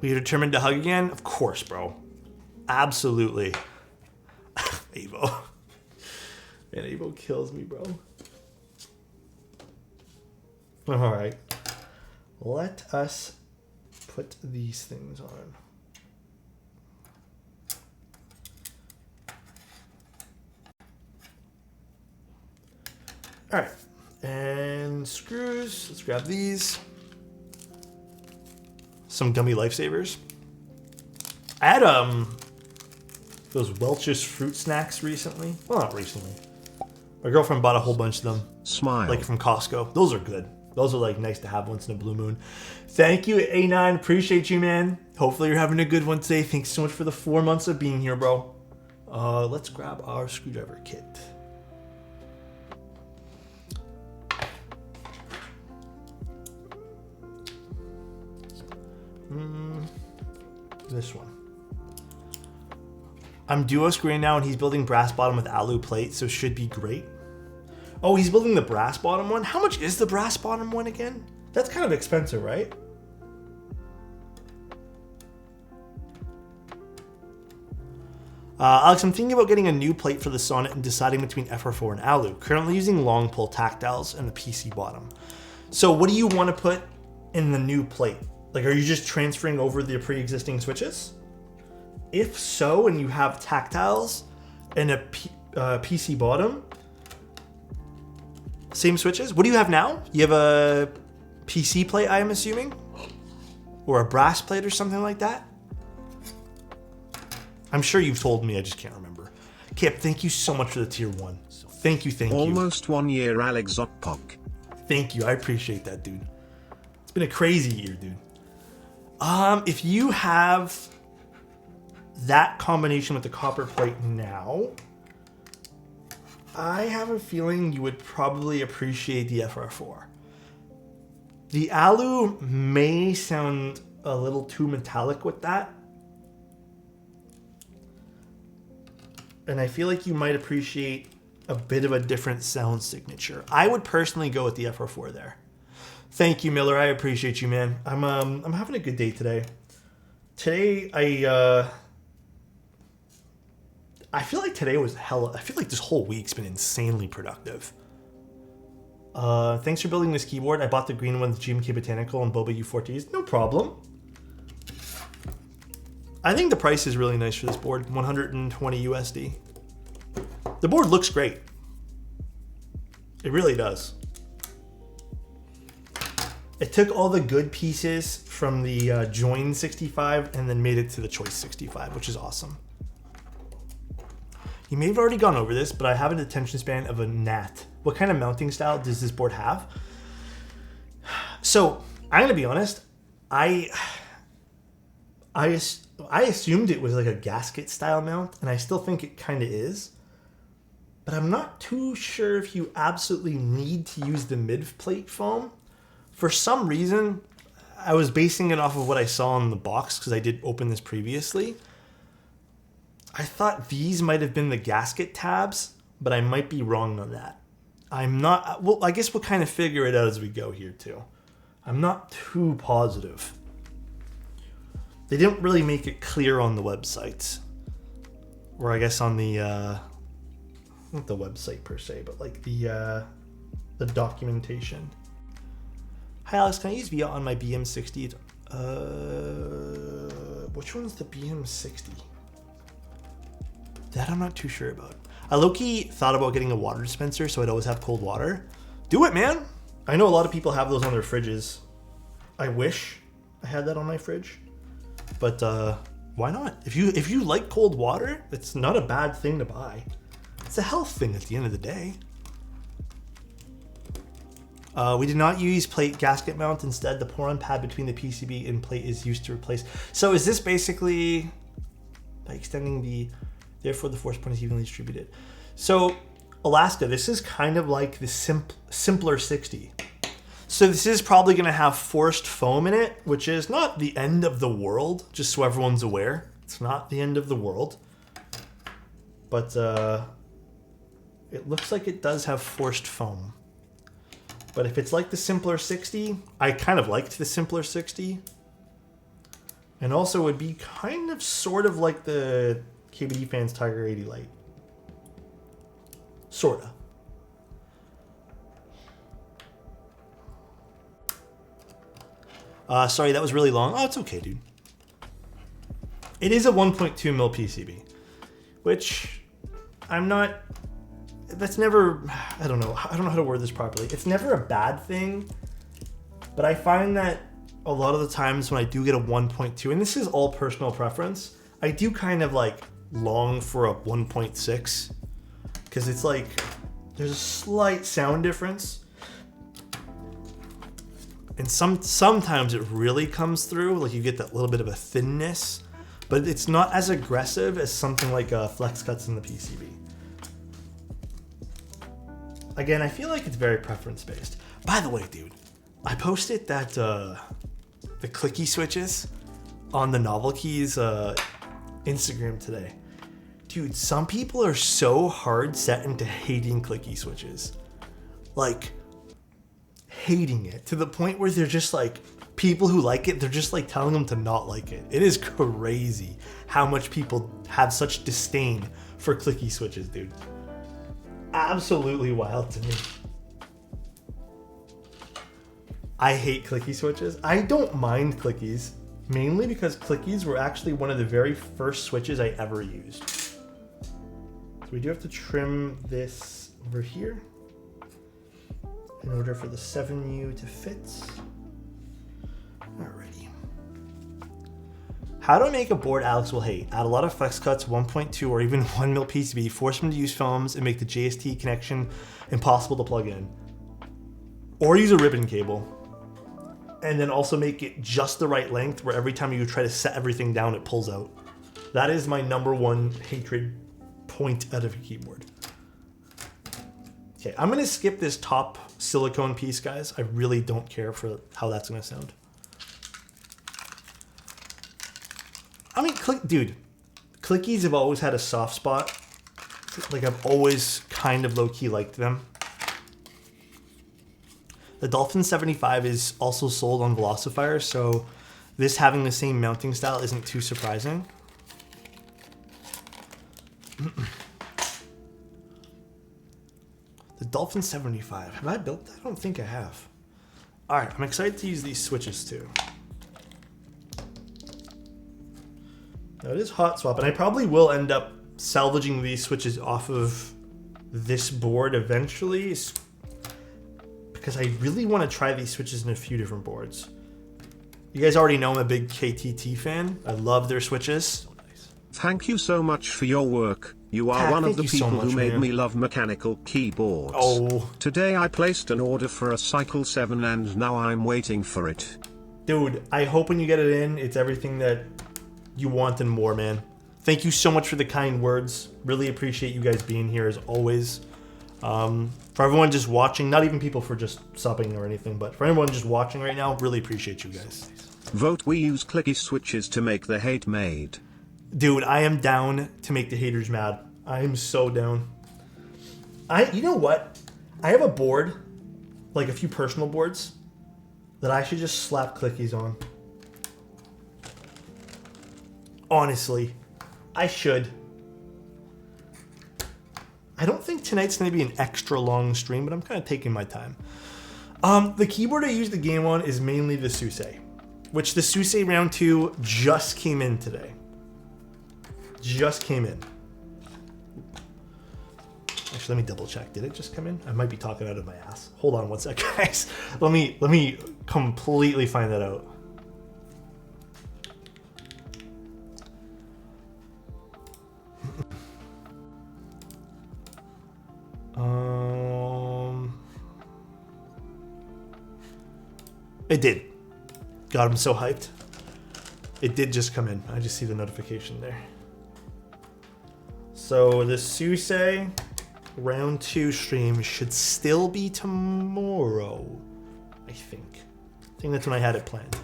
We determined to hug again? Of course, bro. Absolutely. Avo. Man, Avo kills me, bro. Alright. Let us put these things on. Alright. And screws. Let's grab these. Some gummy lifesavers. I had those Welch's fruit snacks recently. Well, not recently. My girlfriend bought a whole bunch of them. Smile. Like from Costco. Those are good. Those are like nice to have once in a blue moon. Thank you, A9. Appreciate you, man. Hopefully you're having a good one today. Thanks so much for the 4 months of being here, bro. Let's grab our screwdriver kit. This one. I'm duo screen now and he's building brass bottom with alu plate, so should be great. Oh, he's building the brass bottom one? How much is the brass bottom one again? That's kind of expensive, right? Alex, I'm thinking about getting a new plate for the Sonnet and deciding between FR4 and Alu. Currently using long pull tactiles and the PC bottom. So what do you want to put in the new plate? Like, are you just transferring over the pre-existing switches? If so, and you have tactiles and a PC bottom, same switches. What do you have now? You have a PC plate, I am assuming? Or a brass plate or something like that? I'm sure you've told me, I just can't remember. Kip, thank you so much for the tier 1. Thank you. Almost 1 year, Alexotos. Thank you, I appreciate that, dude. It's been a crazy year, dude. If you have that combination with the copper plate now, I have a feeling you would probably appreciate the FR4. The Alu may sound a little too metallic with that. And I feel like you might appreciate a bit of a different sound signature. I would personally go with the FR4 there. Thank you, Miller. I appreciate you, man. I'm having a good day today. Today, I feel like today was I feel like this whole week's been insanely productive. Thanks for building this keyboard. I bought the green one with GMK Botanical and Boba U4Ts. No problem. I think the price is really nice for this board, 120 USD. The board looks great. It really does. It took all the good pieces from the Join 65 and then made it to the Choice 65, which is awesome. You may have already gone over this, but I have an attention span of a gnat. What kind of mounting style does this board have? So, I'm going to be honest. I assumed it was like a gasket style mount, and I still think it kind of is. But I'm not too sure if you absolutely need to use the mid-plate foam. For some reason, I was basing it off of what I saw in the box, because I did open this previously. I thought these might have been the gasket tabs, but I might be wrong on that. I'm not, well, I guess we'll kind of figure it out as we go here too. I'm not too positive. They didn't really make it clear on the website. Or I guess on the, not the website per se, but like the documentation. Hi Alex, can I use VIA on my BM60? Which one's the BM60? That I'm not too sure about. I low-key thought about getting a water dispenser so I'd always have cold water. Do it, man! I know a lot of people have those on their fridges. I wish I had that on my fridge. But why not? If you like cold water, it's not a bad thing to buy. It's a health thing at the end of the day. We did not use plate gasket mount. Instead, the pour-on pad between the PCB and plate is used to replace. So is this basically by extending the... Therefore, the force point is evenly distributed. So, Alaska, this is kind of like the simpler 60. So this is probably going to have forced foam in it, which is not the end of the world, just so everyone's aware. It's not the end of the world. But it looks like it does have forced foam. But if it's like the simpler 60, I kind of liked the simpler 60. And also would be kind of sort of like the KBD Fans Tiger 80 Lite. Sorta. Sorry, that was really long. Oh, it's okay, dude. It is a 1.2 mil PCB, which I'm not... That's never... I don't know how to word this properly. It's never a bad thing, but I find that a lot of the times when I do get a 1.2, and this is all personal preference, I do kind of like long for a 1.6 because it's like there's a slight sound difference, and sometimes it really comes through, like you get that little bit of a thinness, but it's not as aggressive as something like flex cuts in the PCB. Again, I feel like it's very preference based. By the way, dude, I posted that the clicky switches on the Novel Keys Instagram today. Dude, some people are so hard set into hating clicky switches. Like, hating it to the point where they're just like, people who like it, they're just like telling them to not like it. It is crazy how much people have such disdain for clicky switches, dude. Absolutely wild to me. I hate clicky switches. I don't mind clickies, mainly because clickies were actually one of the very first switches I ever used. So we do have to trim this over here in order for the 7U to fit. Alrighty. How do I make a board Alex will hate? Add a lot of flex cuts, 1.2 or even 1 mil PCB, force them to use films, and make the JST connection impossible to plug in. Or use a ribbon cable. And then also make it just the right length where every time you try to set everything down, it pulls out. That is my #1 hatred point out of a keyboard. Okay, I'm gonna skip this top silicone piece, guys. I really don't care for how that's gonna sound. I mean, dude, clickies have always had a soft spot. Like, I've always kind of low-key liked them. The Dolphin 75 is also sold on Velocifier, so this having the same mounting style isn't too surprising. The Dolphin 75, have I built that? I don't think I have. All right, I'm excited to use these switches too. Now it is hot swap, and I probably will end up salvaging these switches off of this board eventually, because I really want to try these switches in a few different boards. You guys already know I'm a big KTT fan. I love their switches. So nice. Thank you so much for your work. You are one of the people who made me love mechanical keyboards. Oh. Today I placed an order for a Cycle 7 and now I'm waiting for it. Dude, I hope when you get it in, it's everything that you want and more, man. Thank you so much for the kind words. Really appreciate you guys being here as always. For everyone just watching, not even people for just subbing or anything, but for everyone just watching right now, really appreciate you guys. Vote we use clicky switches to make the hate made. Dude, I am down to make the haters mad. I am so down. You know what? I have a board, like a few personal boards, that I should just slap clickies on. Honestly, I should. I don't think tonight's going to be an extra long stream, but I'm kind of taking my time. The keyboard I use the game on is mainly the Suse, which the Suse round 2 just came in today. Just came in. Actually, let me double check. Did it just come in? I might be talking out of my ass. Hold on one sec, guys. Let me completely find that out. It did. God, I'm so hyped. It did just come in. I just see the notification there. So the Suse round 2 stream should still be tomorrow, I think. I think that's when I had it planned.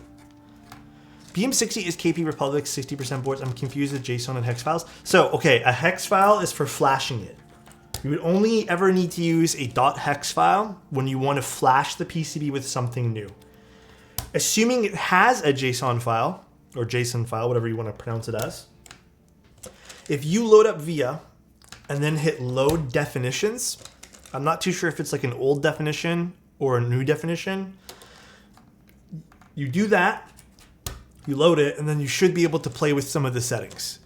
BM60 is KP Republic's 60% boards. I'm confused with JSON and hex files. So, okay, a hex file is for flashing it. You would only ever need to use a .hex file when you want to flash the PCB with something new. Assuming it has a JSON file, or JSON file, whatever you want to pronounce it as, if you load up VIA and then hit load definitions, I'm not too sure if it's like an old definition or a new definition. You do that, you load it, and then you should be able to play with some of the settings.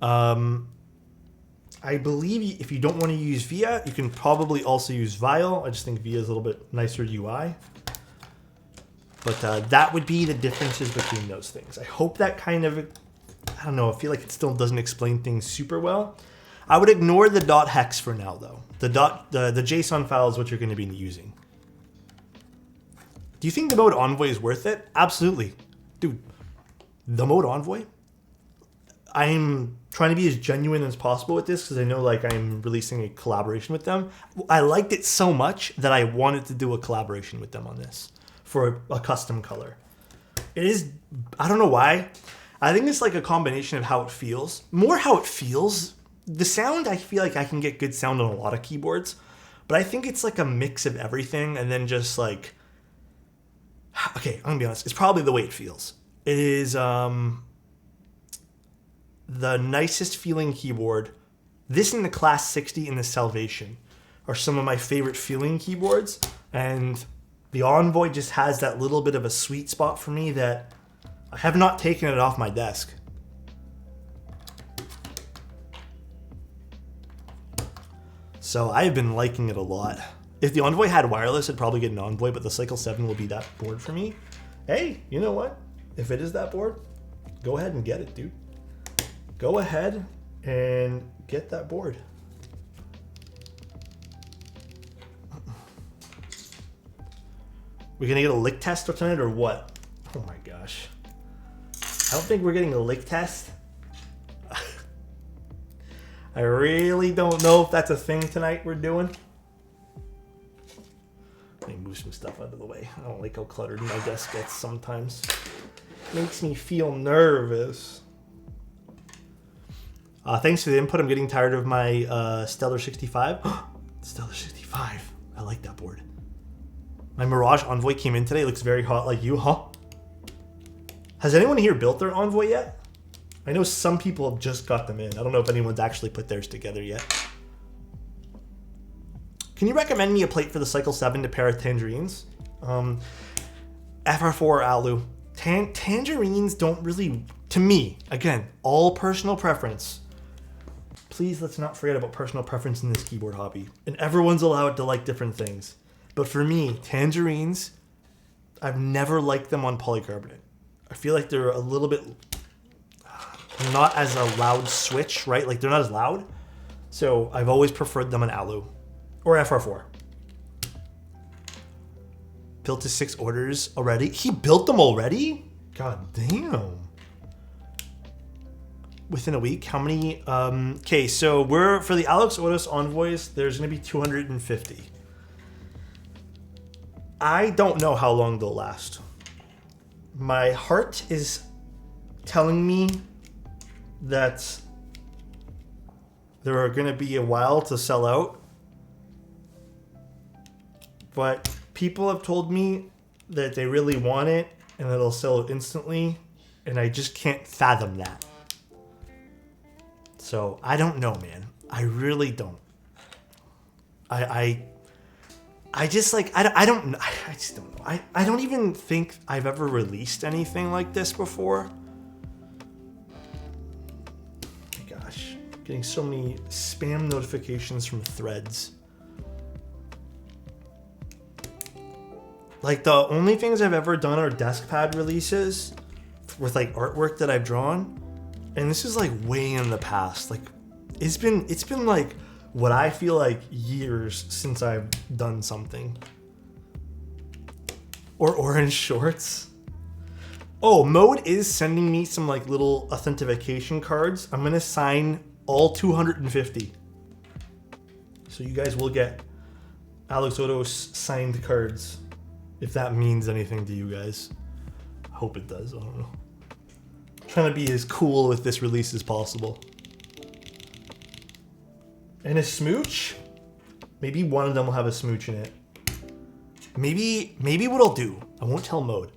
I believe if you don't want to use VIA, you can probably also use Vial. I just think VIA is a little bit nicer UI. But that would be the differences between those things. I hope that kind of, I don't know, I feel like it still doesn't explain things super well. I would ignore the .hex for now, though. The JSON file is what you're going to be using. Do you think the mode Envoy is worth it? Absolutely. Dude, the mode Envoy? I'm trying to be as genuine as possible with this because I know like I'm releasing a collaboration with them. I liked it so much that I wanted to do a collaboration with them on this for a custom color. It is, I don't know why. I think it's like a combination of how it feels. More how it feels. The sound, I feel like I can get good sound on a lot of keyboards, but I think it's like a mix of everything and then just like Okay, I'm gonna be honest. It's probably the way it feels. It is the nicest feeling keyboard. This and the Class 60 and the Salvation are some of my favorite feeling keyboards. And the Envoy just has that little bit of a sweet spot for me that I have not taken it off my desk. So I've been liking it a lot. If the Envoy had wireless, I'd probably get an Envoy, but the Cycle 7 will be that board for me. Hey, you know what? If it is that board, go ahead and get it, dude. Go ahead and get that board. We're gonna get a lick test tonight or what? Oh my gosh. I don't think we're getting a lick test. I really don't know if that's a thing tonight we're doing. Let me move some stuff out of the way. I don't like how cluttered my desk gets sometimes. Makes me feel nervous. Thanks for the input. I'm getting tired of my Stellar 65. Stellar 65. I like that board. My Mirage Envoy came in today. It looks very hot like you, huh? Has anyone here built their Envoy yet? I know some people have just got them in. I don't know if anyone's actually put theirs together yet. Can you recommend me a plate for the Cycle 7 to pair with tangerines? FR4 or Alu. Tangerines don't really, to me, again, all personal preference. Please let's not forget about personal preference in this keyboard hobby. And everyone's allowed to like different things. But for me, tangerines, I've never liked them on polycarbonate. I feel like they're a little bit not as a loud switch, right? Like they're not as loud. So I've always preferred them on Alu or FR4. Built his 6 orders already. He built them already? God damn. Within a week, how many? Okay, so we're for the Alexotos Envoys, there's gonna be 250. I don't know how long they'll last. My heart is telling me that there are going to be a while to sell out. But people have told me that they really want it and that it'll sell it instantly. And I just can't fathom that. So I don't know, man. I really don't. I just like, I just don't know. I don't even think I've ever released anything like this before. Oh my gosh, getting so many spam notifications from threads. Like the only things I've ever done are desk pad releases with like artwork that I've drawn. And this is like way in the past. Like it's been like what I feel like years since I've done something. Or orange shorts. Oh, Mode is sending me some like little authentication cards. I'm gonna sign all 250. So you guys will get Alexotos signed cards. If that means anything to you guys. I hope it does, I don't know. I'm trying to be as cool with this release as possible. And a smooch? Maybe one of them will have a smooch in it. Maybe what I'll do, I won't tell Mode.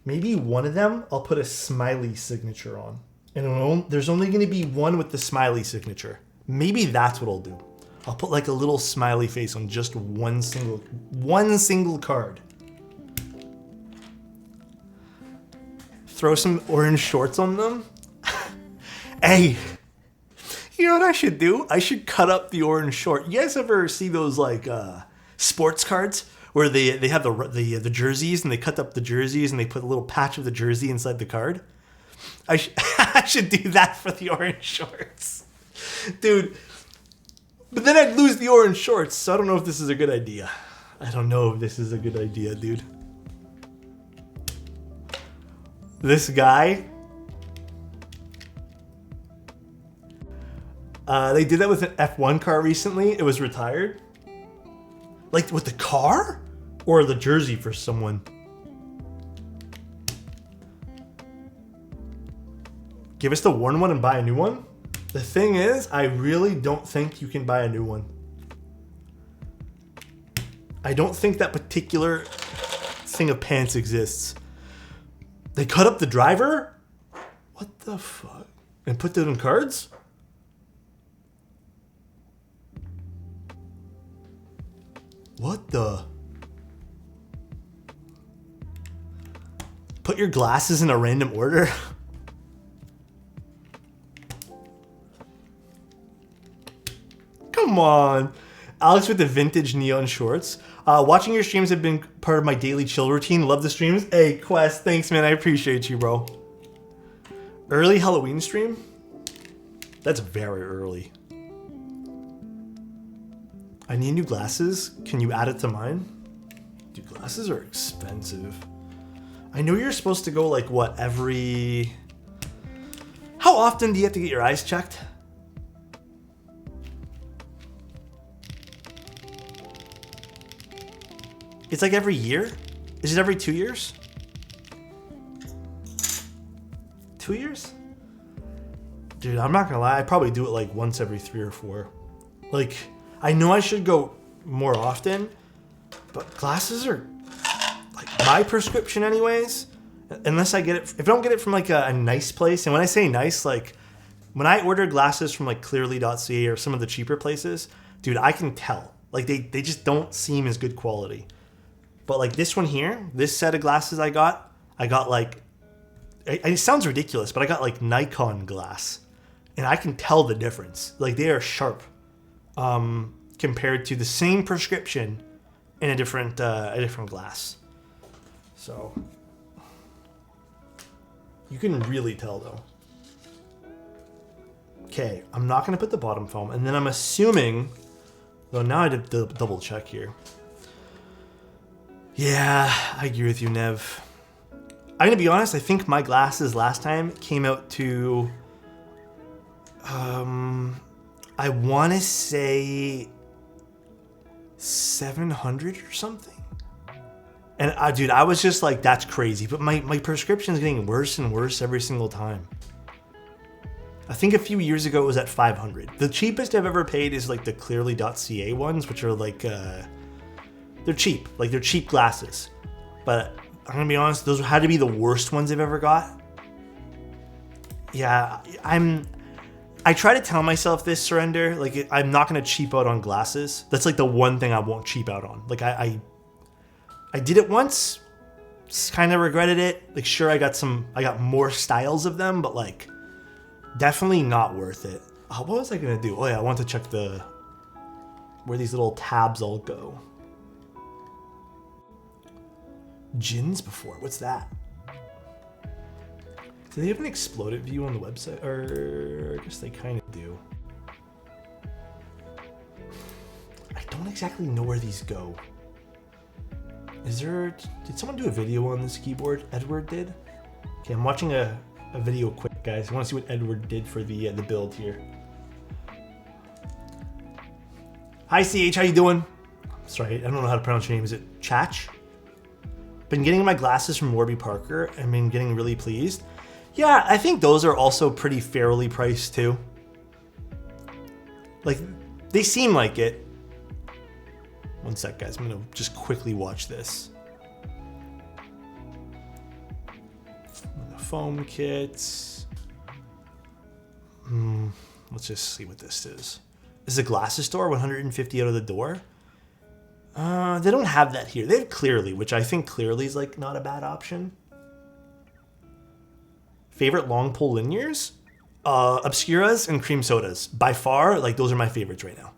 Maybe one of them I'll put a smiley signature on. And there's only gonna be one with the smiley signature. Maybe that's what I'll do. I'll put like a little smiley face on just one single card. Throw some orange shorts on them. Hey. You know what I should do? I should cut up the orange short. You guys ever see those like sports cards where they have the jerseys and they cut up the jerseys and they put a little patch of the jersey inside the card? I should do that for the orange shorts. Dude. But then I'd lose the orange shorts, so I don't know if this is a good idea. I don't know if this is a good idea, dude. This guy... they did that with an F1 car recently. It was retired. Like with the car? Or the jersey for someone? Give us the worn one and buy a new one? The thing is, I really don't think you can buy a new one. I don't think that particular thing of pants exists. They cut up the driver? What the fuck? And put that in cards? What the? Put your glasses in a random order? Come on. Alex with the vintage neon shorts. Watching your streams have been part of my daily chill routine. Love the streams. Hey, Quest, thanks, man. I appreciate you, bro. Early Halloween stream? That's very early. I need new glasses. Can you add it to mine? Dude, glasses are expensive. I know you're supposed to go like, what, every... How often do you have to get your eyes checked? It's like every year? Is it every 2 years? 2 years? Dude, I'm not gonna lie. I probably do it like once every 3 or 4. Like, I know I should go more often, but glasses are like my prescription anyways. Unless I get it, if I don't get it from like a nice place, and when I say nice, like when I order glasses from like clearly.ca or some of the cheaper places, dude, I can tell. Like they just don't seem as good quality. But like this one here, this set of glasses I got like, it sounds ridiculous, but I got like Nikon glass. And I can tell the difference. Like they are sharp compared to the same prescription in a different glass. So you can really tell though. Okay, I'm not going to put the bottom foam. And then I'm assuming, though now I did double check here. Yeah, I agree with you, Nev. I'm going to be honest, I think my glasses last time came out to, I want to say 700 or something. And dude, I was just like, that's crazy. But my prescription is getting worse and worse every single time. I think a few years ago it was at 500. The cheapest I've ever paid is like the clearly.ca ones, which are like, they're cheap. Like they're cheap glasses. But I'm gonna be honest, those had to be the worst ones I've ever got. Yeah, I try to tell myself this, Surrender, like I'm not gonna cheap out on glasses. That's like the one thing I won't cheap out on. Like I did it once, kind of regretted it. Like sure, I got more styles of them, but like definitely not worth it. Oh, what was I gonna do? Oh yeah, I want to check where these little tabs all go. Gins before, what's that? Do they have an exploded view on the website? Or I guess they kind of do. I don't exactly know where these go. Did someone do a video on this keyboard? Edward did? Okay, I'm watching a video quick, guys. I want to see what Edward did for the build here. Hi, CH, how you doing? Sorry, I don't know how to pronounce your name. Is it Chach? Been getting my glasses from Warby Parker and been getting really pleased. Yeah, I think those are also pretty fairly priced too. Like, they seem like it. One sec, guys. I'm gonna just quickly watch this. The foam kits. Let's just see what this is. This is a glasses store, 150 out of the door. They don't have that here. They have Clearly, which I think Clearly is like not a bad option. Favorite long pull linears? Obscuras and cream sodas. By far, like those are my favorites right now.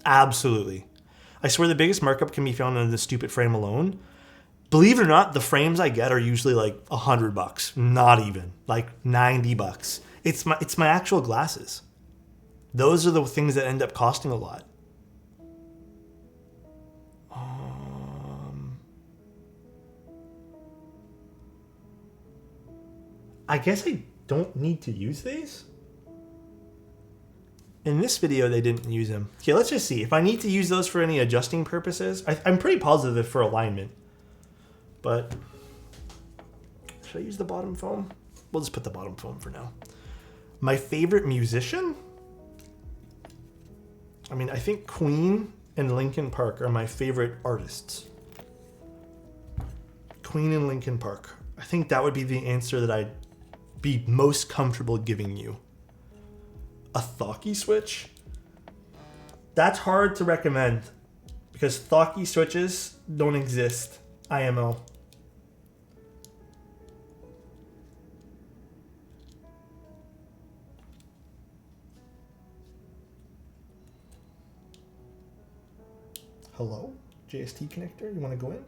Absolutely. I swear the biggest markup can be found in the stupid frame alone. Believe it or not, the frames I get are usually like $100. Not even. Like $90. It's my actual glasses. Those are the things that end up costing a lot. I guess I don't need to use these. In this video, they didn't use them. Okay, let's just see. If I need to use those for any adjusting purposes, I'm pretty positive for alignment. But should I use the bottom foam? We'll just put the bottom foam for now. My favorite musician? I mean, I think Queen and Linkin Park are my favorite artists. Queen in Lincoln Park. I think that would be the answer that I'd be most comfortable giving you. A Thocky switch? That's hard to recommend because Thocky switches don't exist. IMO. Hello? JST connector, you want to go in?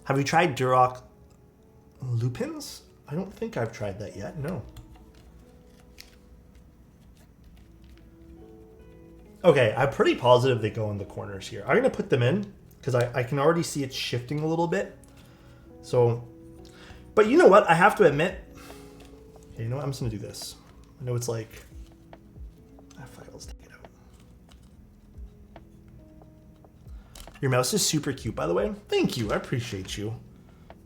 Have you tried Duroc Lupins? I don't think I've tried that yet, no. Okay, I'm pretty positive they go in the corners here. I'm going to put them in because I can already see it shifting a little bit. So, but you know what? I have to admit, okay, you know what? I'm just going to do this. I know it's like, let's take it out. Your mouse is super cute, by the way. Thank you. I appreciate you.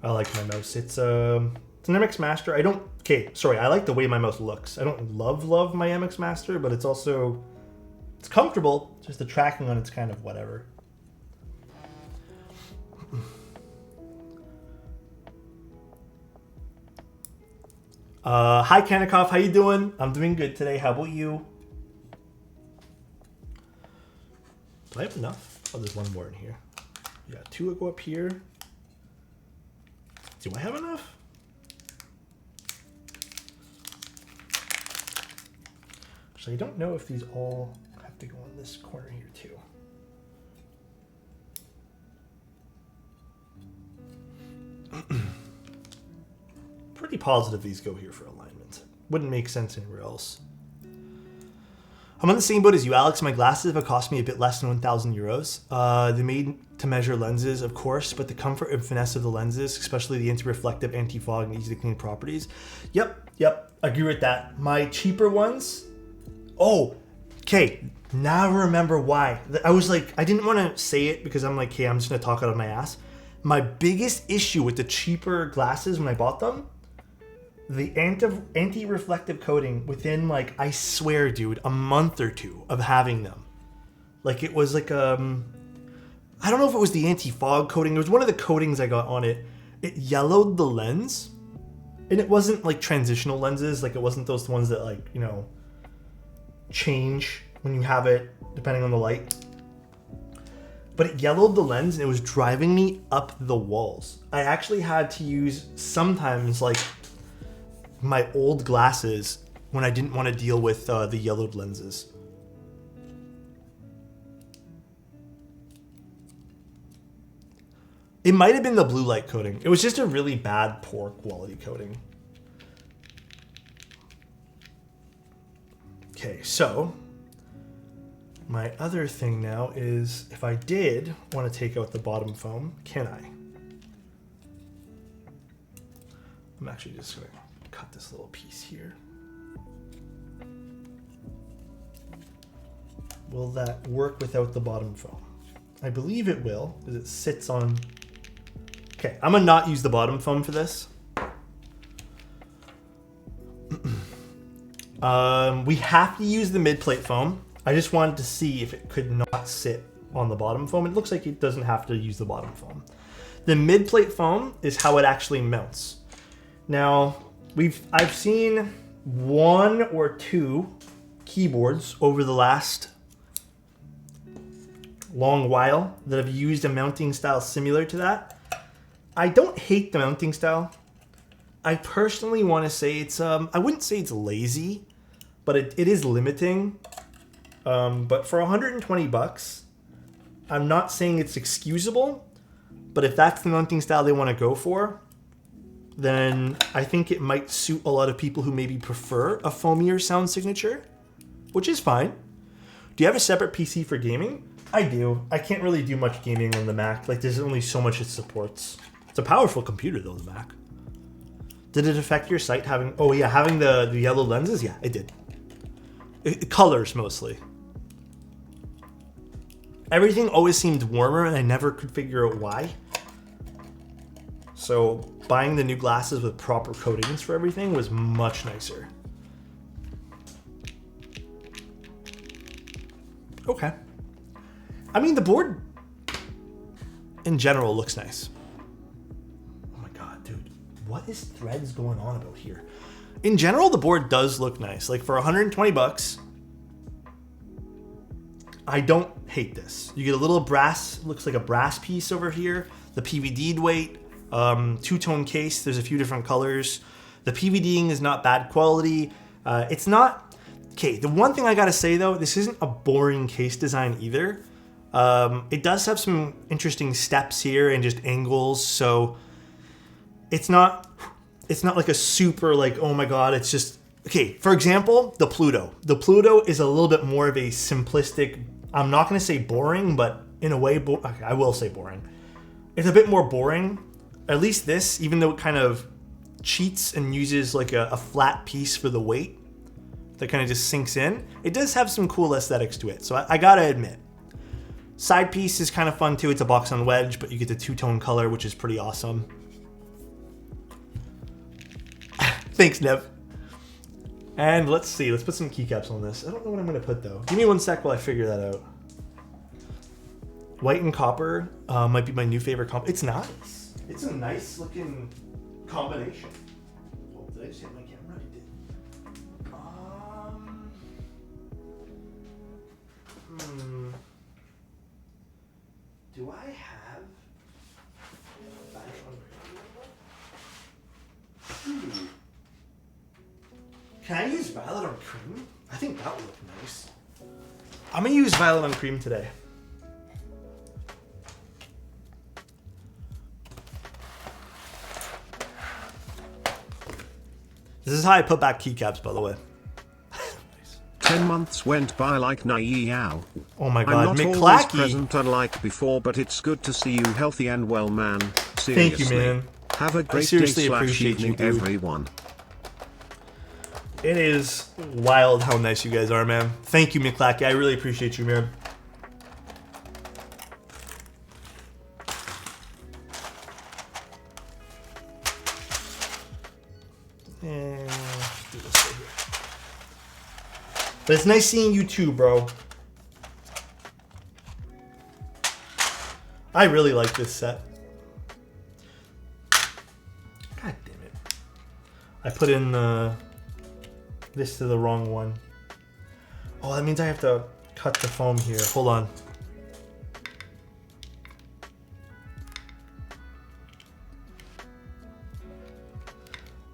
I like my mouse. It's an MX Master. I like the way my mouse looks. I don't love my MX Master, but it's also, it's comfortable. Just the tracking on it's kind of whatever. Hi Kanikoff, how you doing? I'm doing good today. How about you? Do I have enough? Oh, there's one more in here. Yeah, two will go up here. Do I have enough? So I don't know if these all have to go in this corner here too. Pretty positive these go here for alignment. Wouldn't make sense anywhere else. I'm on the same boat as you, Alex. My glasses have cost me a bit less than 1,000 euros. They're made to measure lenses, of course, but the comfort and finesse of the lenses, especially the anti-reflective, anti-fog, and easy to clean properties. Yep, agree with that. My cheaper ones. Oh, okay. Now I remember why. I was like, I didn't want to say it because I'm like, hey, I'm just gonna talk out of my ass. My biggest issue with the cheaper glasses when I bought them, the anti-reflective coating within, like, I swear, dude, a month or two of having them. Like, it was like, I don't know if it was the anti-fog coating. It was one of the coatings I got on it. It yellowed the lens. And it wasn't, like, transitional lenses. Like, it wasn't those ones that, like, you know, change when you have it, depending on the light. But it yellowed the lens, and it was driving me up the walls. I actually had to use, sometimes, like, my old glasses when I didn't want to deal with the yellowed lenses. It might have been the blue light coating. It was just a really bad, poor quality coating. Okay, so my other thing now is if I did want to take out the bottom foam, can I? I'm actually just going to cut this little piece here. Will that work without the bottom foam? I believe it will, because it sits on... Okay, I'm gonna not use the bottom foam for this. We have to use the mid-plate foam. I just wanted to see if it could not sit on the bottom foam. It looks like it doesn't have to use the bottom foam. The mid-plate foam is how it actually mounts. Now, I've seen one or two keyboards over the last long while that have used a mounting style similar to that. I don't hate the mounting style. I personally want to say it's, I wouldn't say it's lazy, but it is limiting. But for 120 bucks, I'm not saying it's excusable, but if that's the mounting style they want to go for, then I think it might suit a lot of people who maybe prefer a foamier sound signature, which is fine. Do you have a separate PC for gaming? I do. I can't really do much gaming on the Mac. Like, there's only so much it supports. It's a powerful computer, though, the Mac. Did it affect your sight having... Oh, yeah, having the yellow lenses? Yeah, it did. Colors, mostly. Everything always seemed warmer, and I never could figure out why. So buying the new glasses with proper coatings for everything was much nicer. Okay. I mean, the board in general looks nice. Oh my god, dude. What is threads going on about here? In general, the board does look nice. Like for 120 bucks, I don't hate this. You get a little brass, looks like a brass piece over here. The PVD'd weight, two-tone case. There's a few different colors. The PVDing is not bad quality. It's not, okay, the one thing I gotta say though, this isn't a boring case design either. It does have some interesting steps here and just angles, so it's not like a super like, oh my god, it's just, okay, for example, the Pluto. The Pluto is a little bit more of a simplistic, I'm not gonna say boring, but in a way, okay, I will say boring. It's a bit more boring. At least this, even though it kind of cheats and uses like a flat piece for the weight that kind of just sinks in, it does have some cool aesthetics to it, so I gotta admit. Side piece is kind of fun too. It's a box on wedge, but you get the two-tone color, which is pretty awesome. Thanks, Nev. And let's see, let's put some keycaps on this. I don't know what I'm gonna put though. Give me 1 sec while I figure that out. White and copper might be my new favorite comp. It's nice. It's a nice looking combination. Oh, did I just hit my camera? I did. Do I have Can I use violet on cream? I think that would look nice. I'm gonna use violet on cream today. This is how I put back keycaps, by the way. 10 months went by like now. Oh my I'm god, not always McClacky. present unlike before, but it's good to see you healthy and well, man. Seriously. Thank you, man. Have a great day seriously slash appreciate evening, you, dude. everyone. It is wild how nice you guys are, man. Thank you, McClacky. I really appreciate you, man. And let's do this right here. But it's nice seeing you too, bro. I really like this set. God damn it. I put in this to the wrong one. Oh, that means I have to cut the foam here. Hold on.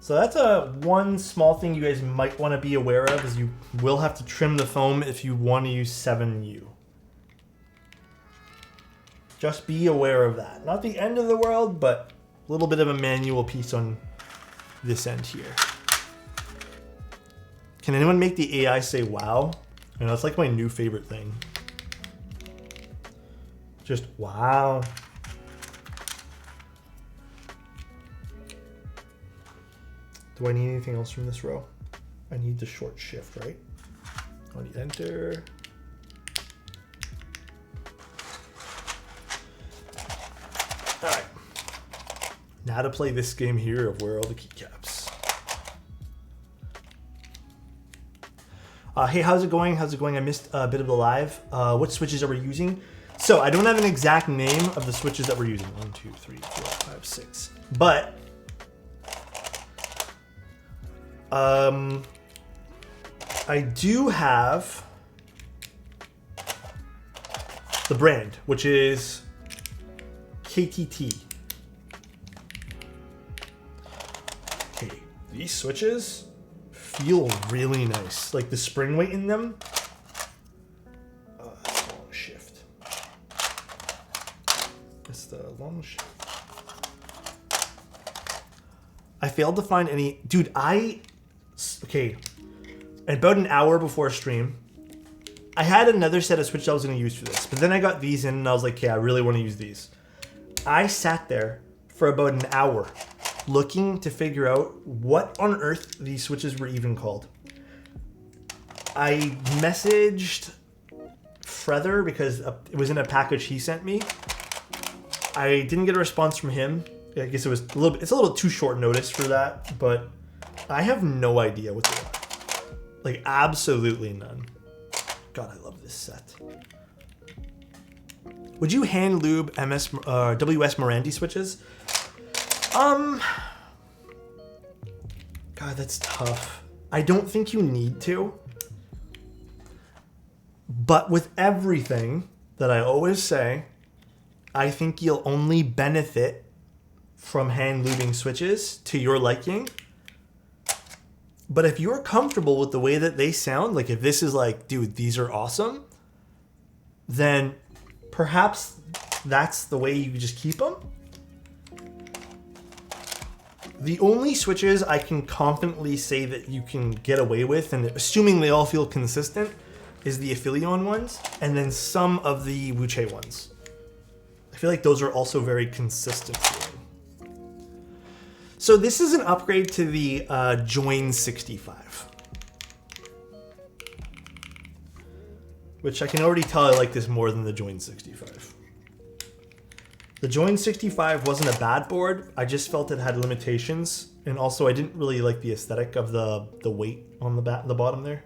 So that's one small thing you guys might want to be aware of is you will have to trim the foam if you want to use 7U. Just be aware of that. Not the end of the world, but a little bit of a manual piece on this end here. Can anyone make the AI say wow? You know, it's like my new favorite thing. Just wow. Do I need anything else from this row? I need the short shift, right? I need enter. All right. Now to play this game here of where are all the keycaps. Hey, how's it going? How's it going? I missed a bit of the live. What switches are we using? So I don't have an exact name of the switches that we're using. 1, 2, 3, 4, 5, 6. But I do have the brand, which is KTT. Okay, these switches feel really nice. Like the spring weight in them. That's long shift. It's the long shift. I failed to find any, dude. Okay, about an hour before stream, I had another set of switches I was going to use for this, but then I got these in and I was like, okay, I really want to use these. I sat there for about an hour looking to figure out what on earth these switches were even called. I messaged Frether because it was in a package he sent me. I didn't get a response from him. I guess it's a little too short notice for that, but I have no idea what they are. Like, absolutely none. God, I love this set. Would you hand lube WS Morandi switches? God, that's tough. I don't think you need to. But with everything that I always say, I think you'll only benefit from hand lubing switches to your liking. But if you're comfortable with the way that they sound, like if this is like, dude, these are awesome, then perhaps that's the way you just keep them. The only switches I can confidently say that you can get away with, and assuming they all feel consistent, is the Aphelion ones, and then some of the Wuche ones. I feel like those are also very consistent feeling. So this is an upgrade to the Choice65. Which I can already tell I like this more than the Choice65. The Choice65 wasn't a bad board, I just felt it had limitations, and also I didn't really like the aesthetic of the weight on the bottom there.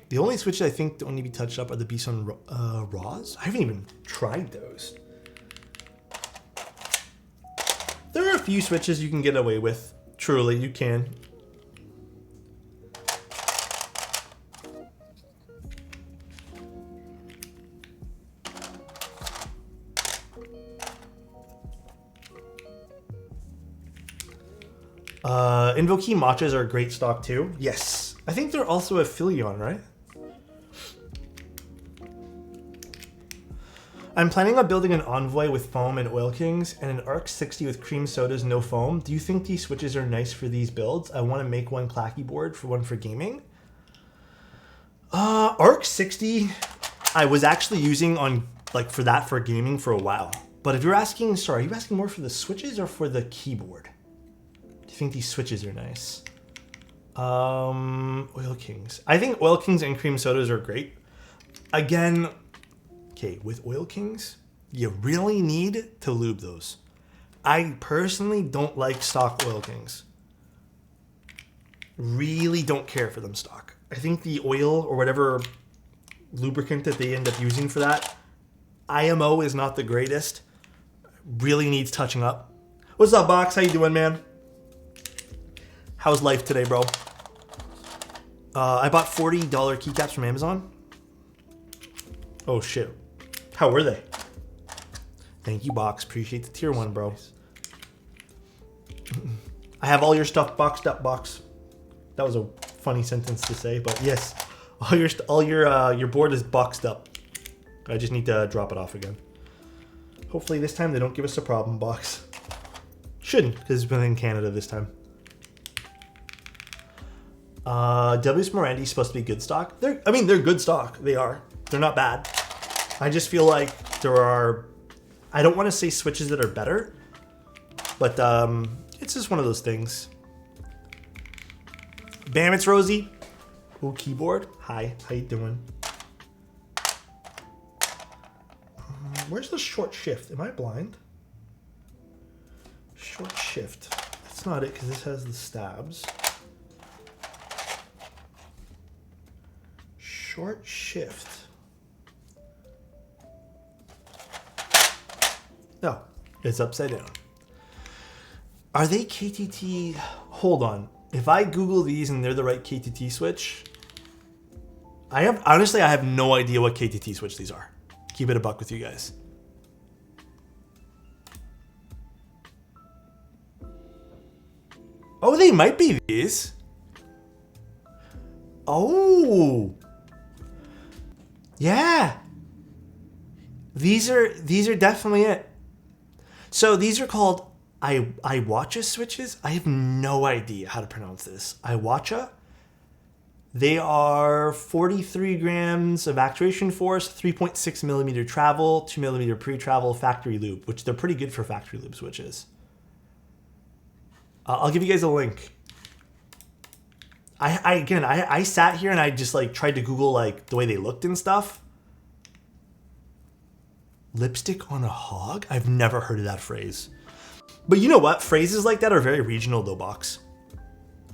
The only switches I think don't need to be touched up are the Bison Raws. I haven't even tried those. There are a few switches you can get away with. Truly, you can. Invokey Matchas are a great stock too. Yes. I think they're also a Aphelion, right? I'm planning on building an Envoy with foam and Oil Kings and an Arc 60 with cream sodas, no foam. Do you think these switches are nice for these builds? I want to make one clacky board for one for gaming. Arc 60, I was actually using on for gaming for a while. But if you're asking, sorry, are you asking more for the switches or for the keyboard? Do you think these switches are nice? Oil Kings. I think Oil Kings and cream sodas are great. Again, okay, with Oil Kings, you really need to lube those. I personally don't like stock Oil Kings. Really don't care for them stock. I think the oil or whatever lubricant that they end up using for that, IMO is not the greatest. Really needs touching up. What's up, Box? How you doing, man? How's life today, bro? I bought $40 keycaps from Amazon. Oh, shit. How were they? Thank you, Box. Appreciate the tier 1, bro. I have all your stuff boxed up, Box. That was a funny sentence to say, but yes. All your board is boxed up. I just need to drop it off again. Hopefully this time they don't give us a problem, Box. Shouldn't, because it's been in Canada this time. WS Morandi is supposed to be good stock. They're good stock. They are. They're not bad. I just feel like there are, I don't want to say switches that are better, but it's just one of those things. Bam, it's Rosie. Ooh, keyboard. Hi, how you doing? Where's the short shift? Am I blind? Short shift. That's not it because this has the stabs. Short shift. No, it's upside down. Are they KTT? Hold on. If I Google these and they're the right KTT switch, honestly, I have no idea what KTT switch these are. Keep it a buck with you guys. Oh, they might be these. Oh. Yeah. These are definitely it. So these are called Iwacha switches. I have no idea how to pronounce this. Iwacha. They are 43 grams of actuation force, 3.6 millimeter travel, 2 millimeter pre-travel factory lube, which they're pretty good for factory lube switches. I'll give you guys a link. I sat here and I just tried to Google the way they looked and stuff. Lipstick on a hog? I've never heard of that phrase. But you know what? Phrases like that are very regional though, Box.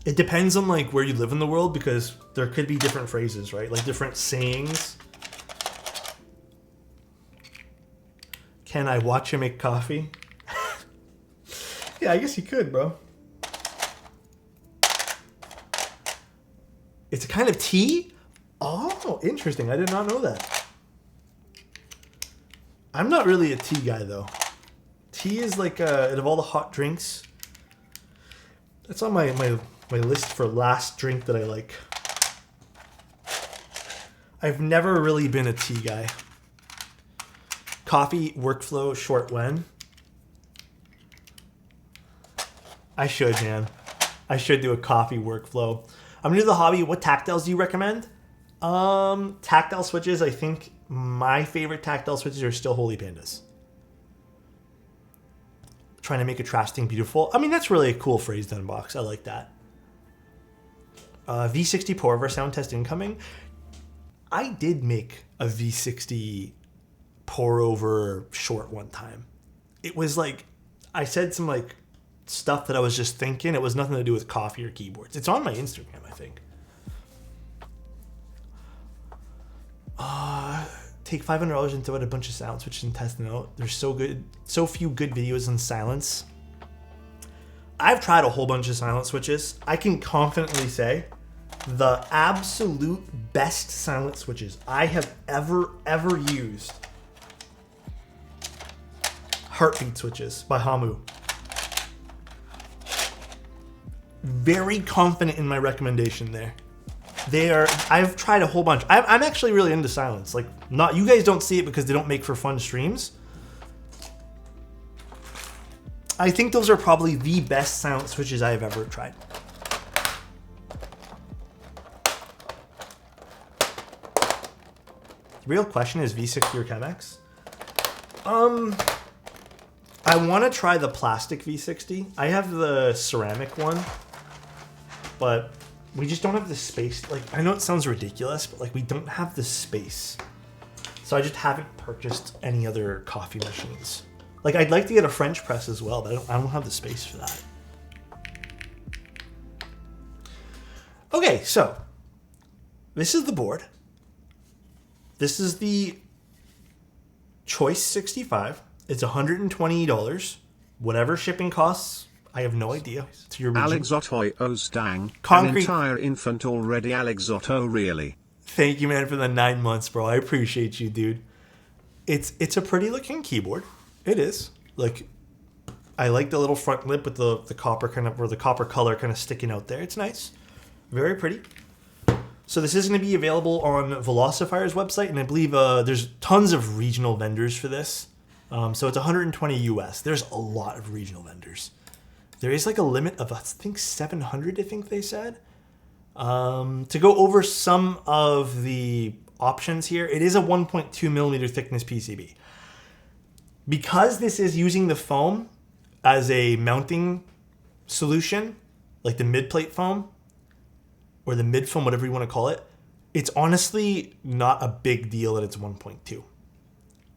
It depends on like where you live in the world because there could be different phrases, right? Like different sayings. Can I watch you make coffee? Yeah, I guess you could, bro. It's a kind of tea? Oh, interesting. I did not know that. I'm not really a tea guy though. Tea is like out of all the hot drinks. That's on my list for last drink that I like. I've never really been a tea guy. Coffee workflow short when? I should, man. I should do a coffee workflow. I'm new to the hobby. What tactiles do you recommend? Tactile switches, I think my favorite tactile switches are still Holy Pandas. Trying to make a trash thing beautiful. I mean, that's really a cool phrase done, Box. I like that. V60 pour over sound test incoming. I did make a V60 pour over short one time. It was like, I said some like stuff that I was just thinking. It was nothing to do with coffee or keyboards. It's on my Instagram, I think. Take $500 and throw out a bunch of sound switches and test them out. There's so few good videos on silence. I've tried a whole bunch of silent switches. I can confidently say the absolute best silent switches I have ever used. Heartbeat switches by Hamu. Very confident in my recommendation there. I've tried a whole bunch. I'm actually really into silence. Like, not you guys don't see it because they don't make for fun streams. I think those are probably the best silent switches I have ever tried. The real question is V60 or Chemex? I want to try the plastic V60. I have the ceramic one, but we just don't have the space. Like, I know it sounds ridiculous, but like we don't have the space. So I just haven't purchased any other coffee machines. Like, I'd like to get a French press as well, but I don't have the space for that. Okay, so this is the board. This is the Choice65. It's $120. Whatever shipping costs, I have no idea. It's your region. Alexotos dang. Concrete. An entire infant already, Alexoto, really. Thank you, man, for the 9 months, bro. I appreciate you, dude. It's a pretty looking keyboard. It is. Like, I like the little front lip with the copper kind of, or the copper color kind of sticking out there. It's nice. Very pretty. So this is going to be available on Velocifier's website, and I believe there's tons of regional vendors for this. So it's 120 US. There's a lot of regional vendors. There is like a limit of, I think, 700, I think they said. To go over some of the options here, it is a 1.2 millimeter thickness PCB. Because this is using the foam as a mounting solution, like the mid-plate foam, or the mid-foam, whatever you want to call it, it's honestly not a big deal that it's 1.2.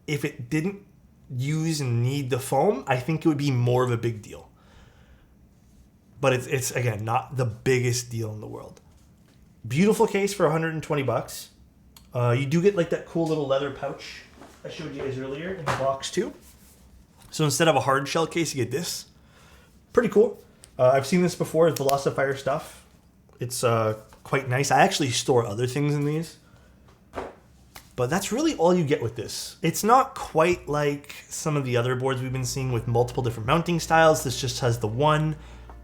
If it didn't use and need the foam, I think it would be more of a big deal. But it's again, not the biggest deal in the world. Beautiful case for 120 bucks. You do get like that cool little leather pouch I showed you guys earlier in the box too. So instead of a hard shell case, you get this. Pretty cool. I've seen this before with Velocifier stuff. It's quite nice. I actually store other things in these. But that's really all you get with this. It's not quite like some of the other boards we've been seeing with multiple different mounting styles. This just has the one.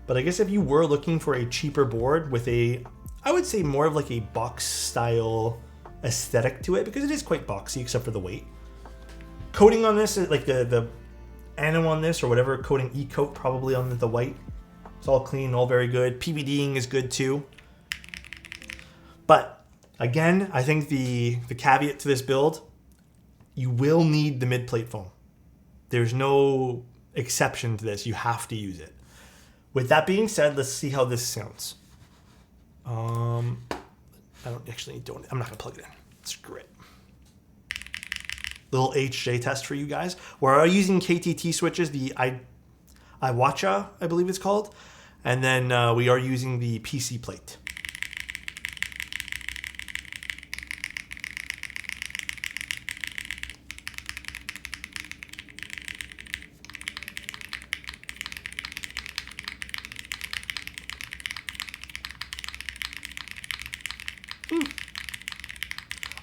But I guess if you were looking for a cheaper board with a, I would say more of like a box style aesthetic to it, because it is quite boxy except for the weight. Coating on this, like the Ano on this or whatever coating, E-coat probably on the white. It's all clean, all very good. PVDing is good too. But again, I think the caveat to this build, you will need the mid-plate foam. There's no exception to this. You have to use it. With that being said, let's see how this sounds. I don't actually don't. I'm not gonna plug it in. Screw it. Little HJ test for you guys. We're using KTT switches. Iwacha, I believe it's called. And then we are using the PC plate.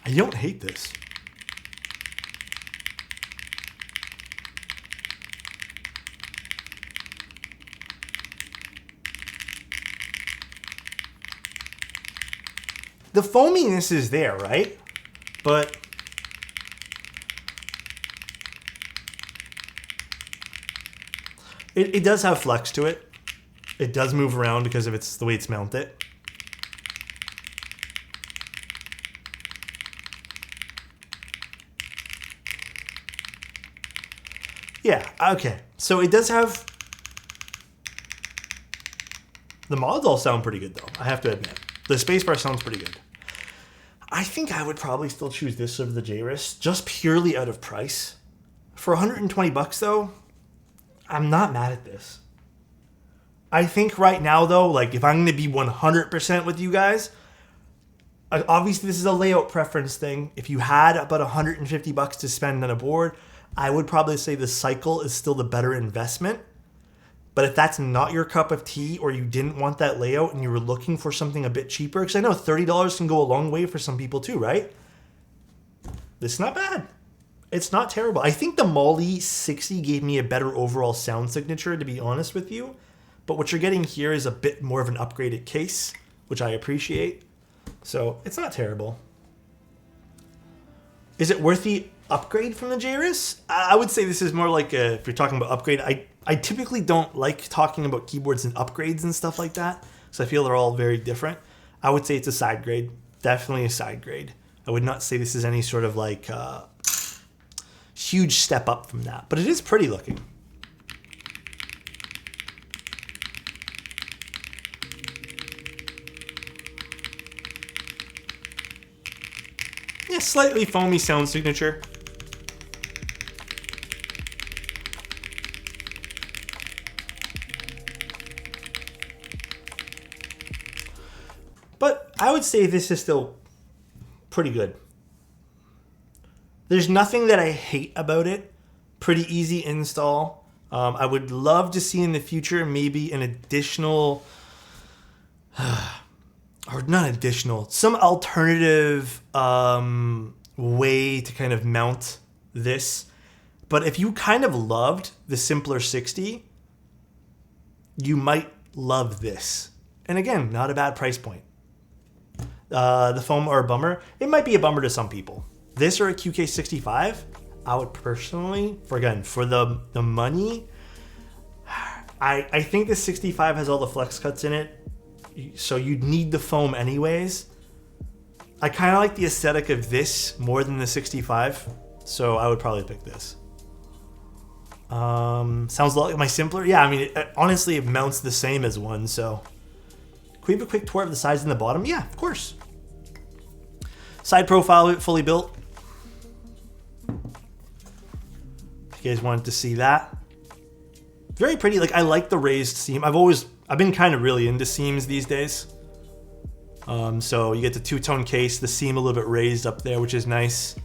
I don't hate this. The foaminess is there, right? But it does have flex to it. It does move around because of the way it's mounted. Yeah, okay. So it does have... The mods all sound pretty good, though. I have to admit. The spacebar sounds pretty good. I think I would probably still choose this over the JRIS, just purely out of price. For 120 bucks, though, I'm not mad at this. I think right now, though, like, if I'm going to be 100% with you guys, obviously this is a layout preference thing. If you had about 150 bucks to spend on a board, I would probably say the Cycle is still the better investment. But if that's not your cup of tea, or you didn't want that layout and you were looking for something a bit cheaper, because I know $30 can go a long way for some people too, right? This is not bad. It's not terrible. I think the Molly 60 gave me a better overall sound signature, to be honest with you. But what you're getting here is a bit more of an upgraded case, which I appreciate. So it's not terrible. Is it worth the upgrade from the JRIS? I would say this is more like if you're talking about upgrade, I typically don't like talking about keyboards and upgrades and stuff like that, so I feel they're all very different. I would say it's a side grade. Definitely a side grade. I would not say this is any sort of like huge step up from that, but it is pretty looking. Yeah, slightly foamy sound signature. But I would say this is still pretty good. There's nothing that I hate about it. Pretty easy install. I would love to see in the future maybe an additional, or not additional, some alternative way to kind of mount this. But if you kind of loved the simpler 60, you might love this. And again, not a bad price point. The foam are a bummer. It might be a bummer to some people. This or a QK65, I would personally, for the money, I think the 65 has all the flex cuts in it, so you'd need the foam anyways. I kind of like the aesthetic of this more than the 65, so I would probably pick this. Sounds a lot like my simpler. Yeah, I mean, honestly, it mounts the same as one, so. Can we have a quick tour of the sides and the bottom? Yeah, of course. Side profile fully built. If you guys wanted to see that. Very pretty. Like, I like the raised seam. I've been kind of really into seams these days. So you get the two-tone case, the seam a little bit raised up there, which is nice.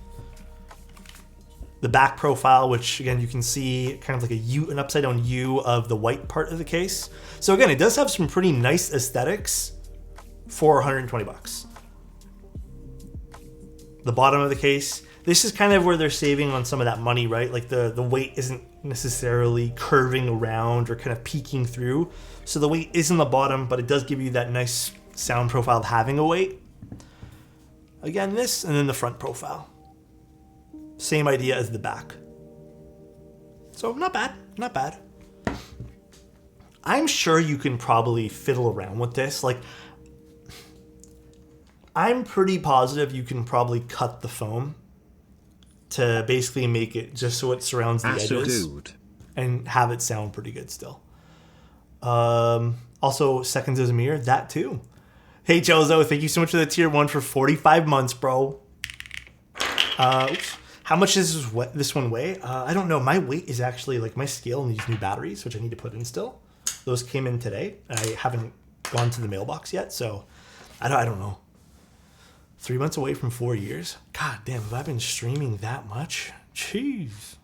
The back profile, which again, you can see kind of like an upside down U of the white part of the case. So again, it does have some pretty nice aesthetics for 120 bucks. The bottom of the case, this is kind of where they're saving on some of that money, right? Like the weight isn't necessarily curving around or kind of peeking through. So the weight is in the bottom, but it does give you that nice sound profile of having a weight. Again, this, and then the front profile. Same idea as the back. So not bad, not bad. I'm sure you can probably fiddle around with this. Like, I'm pretty positive you can probably cut the foam to basically make it just so it surrounds the edges and have it sound pretty good still. Also, Seconds as a Mirror, that too. Hey, Chozo, thank you so much for the tier 1 for 45 months, bro. Oops. How much does this one weigh? I don't know. My weight is actually like my scale needs new batteries, which I need to put in still. Those came in today. I haven't gone to the mailbox yet, so I don't know. 3 months away from 4 years. God damn, have I been streaming that much? Jeez.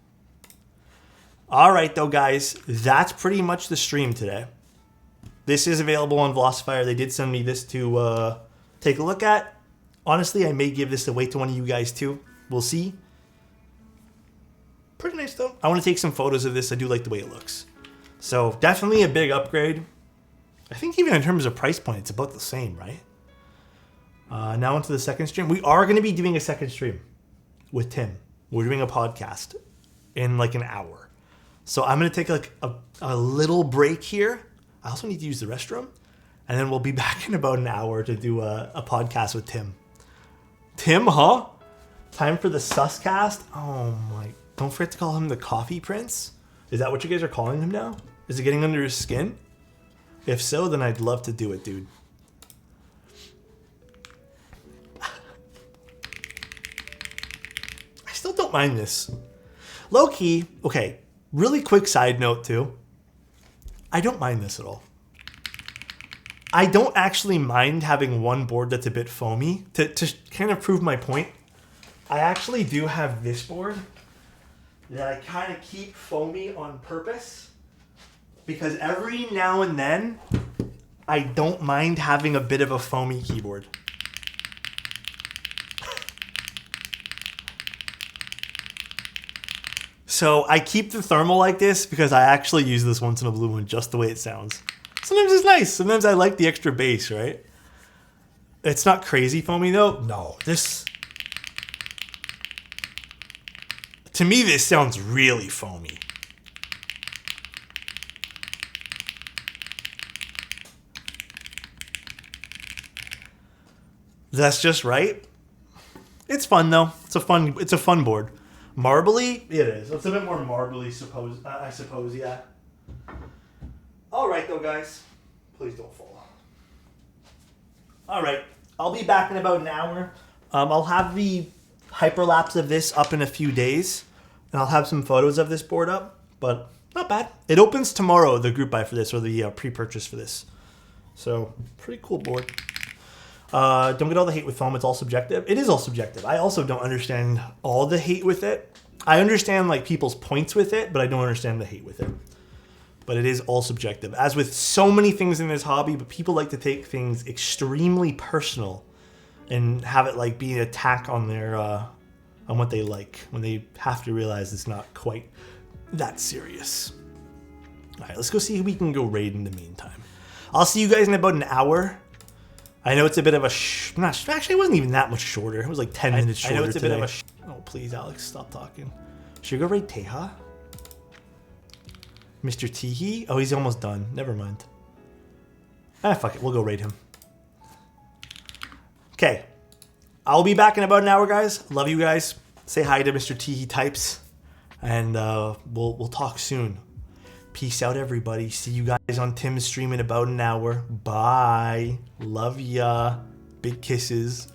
All right, though, guys. That's pretty much the stream today. This is available on Velocifier. They did send me this to take a look at. Honestly, I may give this away to one of you guys, too. We'll see. Pretty nice, though. I want to take some photos of this. I do like the way it looks. So, definitely a big upgrade. I think even in terms of price point, it's about the same, right? Now into the second stream. We are going to be doing a second stream with Tim. We're doing a podcast in like an hour. So I'm going to take like a little break here. I also need to use the restroom. And then we'll be back in about an hour to do a podcast with Tim. Tim, huh? Time for the Suscast? Oh my. Don't forget to call him the Coffee Prince. Is that what you guys are calling him now? Is it getting under his skin? If so, then I'd love to do it, dude. I still don't mind this. Low key, okay, really quick side note too. I don't mind this at all. I don't actually mind having one board that's a bit foamy. To kind of prove my point, I actually do have this board that I kind of keep foamy on purpose because every now and then I don't mind having a bit of a foamy keyboard. So I keep the thermal like this because I actually use this once in a blue moon just the way it sounds. Sometimes it's nice. Sometimes I like the extra bass, right? It's not crazy foamy though. No, this... To me, this sounds really foamy. That's just right. It's fun though. It's a fun board. Marbly? It is. It's a bit more marbly, I suppose, yeah. All right, though, guys. Please don't fall. All right. I'll be back in about an hour. I'll have the hyperlapse of this up in a few days, and I'll have some photos of this board up, but not bad. It opens tomorrow, the group buy for this, or the pre-purchase for this. So, pretty cool board. Don't get all the hate with foam. It's all subjective. It is all subjective. I also don't understand all the hate with it. I understand like people's points with it, but I don't understand the hate with it. But it is all subjective. As with so many things in this hobby, but people like to take things extremely personal and have it like be an attack on their on what they like when they have to realize it's not quite that serious. All right, let's go see who we can go raid in the meantime. I'll see you guys in about an hour. I know it's a bit of a actually, it wasn't even that much shorter. It was like 10 minutes shorter. I know it's a bit of a oh, please, Alex, stop talking. Should we go raid Teja? Mr. Teehee? Oh, he's almost done. Never mind. Fuck it. We'll go raid him. Okay. I'll be back in about an hour, guys. Love you guys. Say hi to Mr. Teehee types. And we'll talk soon. Peace out, everybody. See you guys on Tim's stream in about an hour. Bye. Love ya. Big kisses.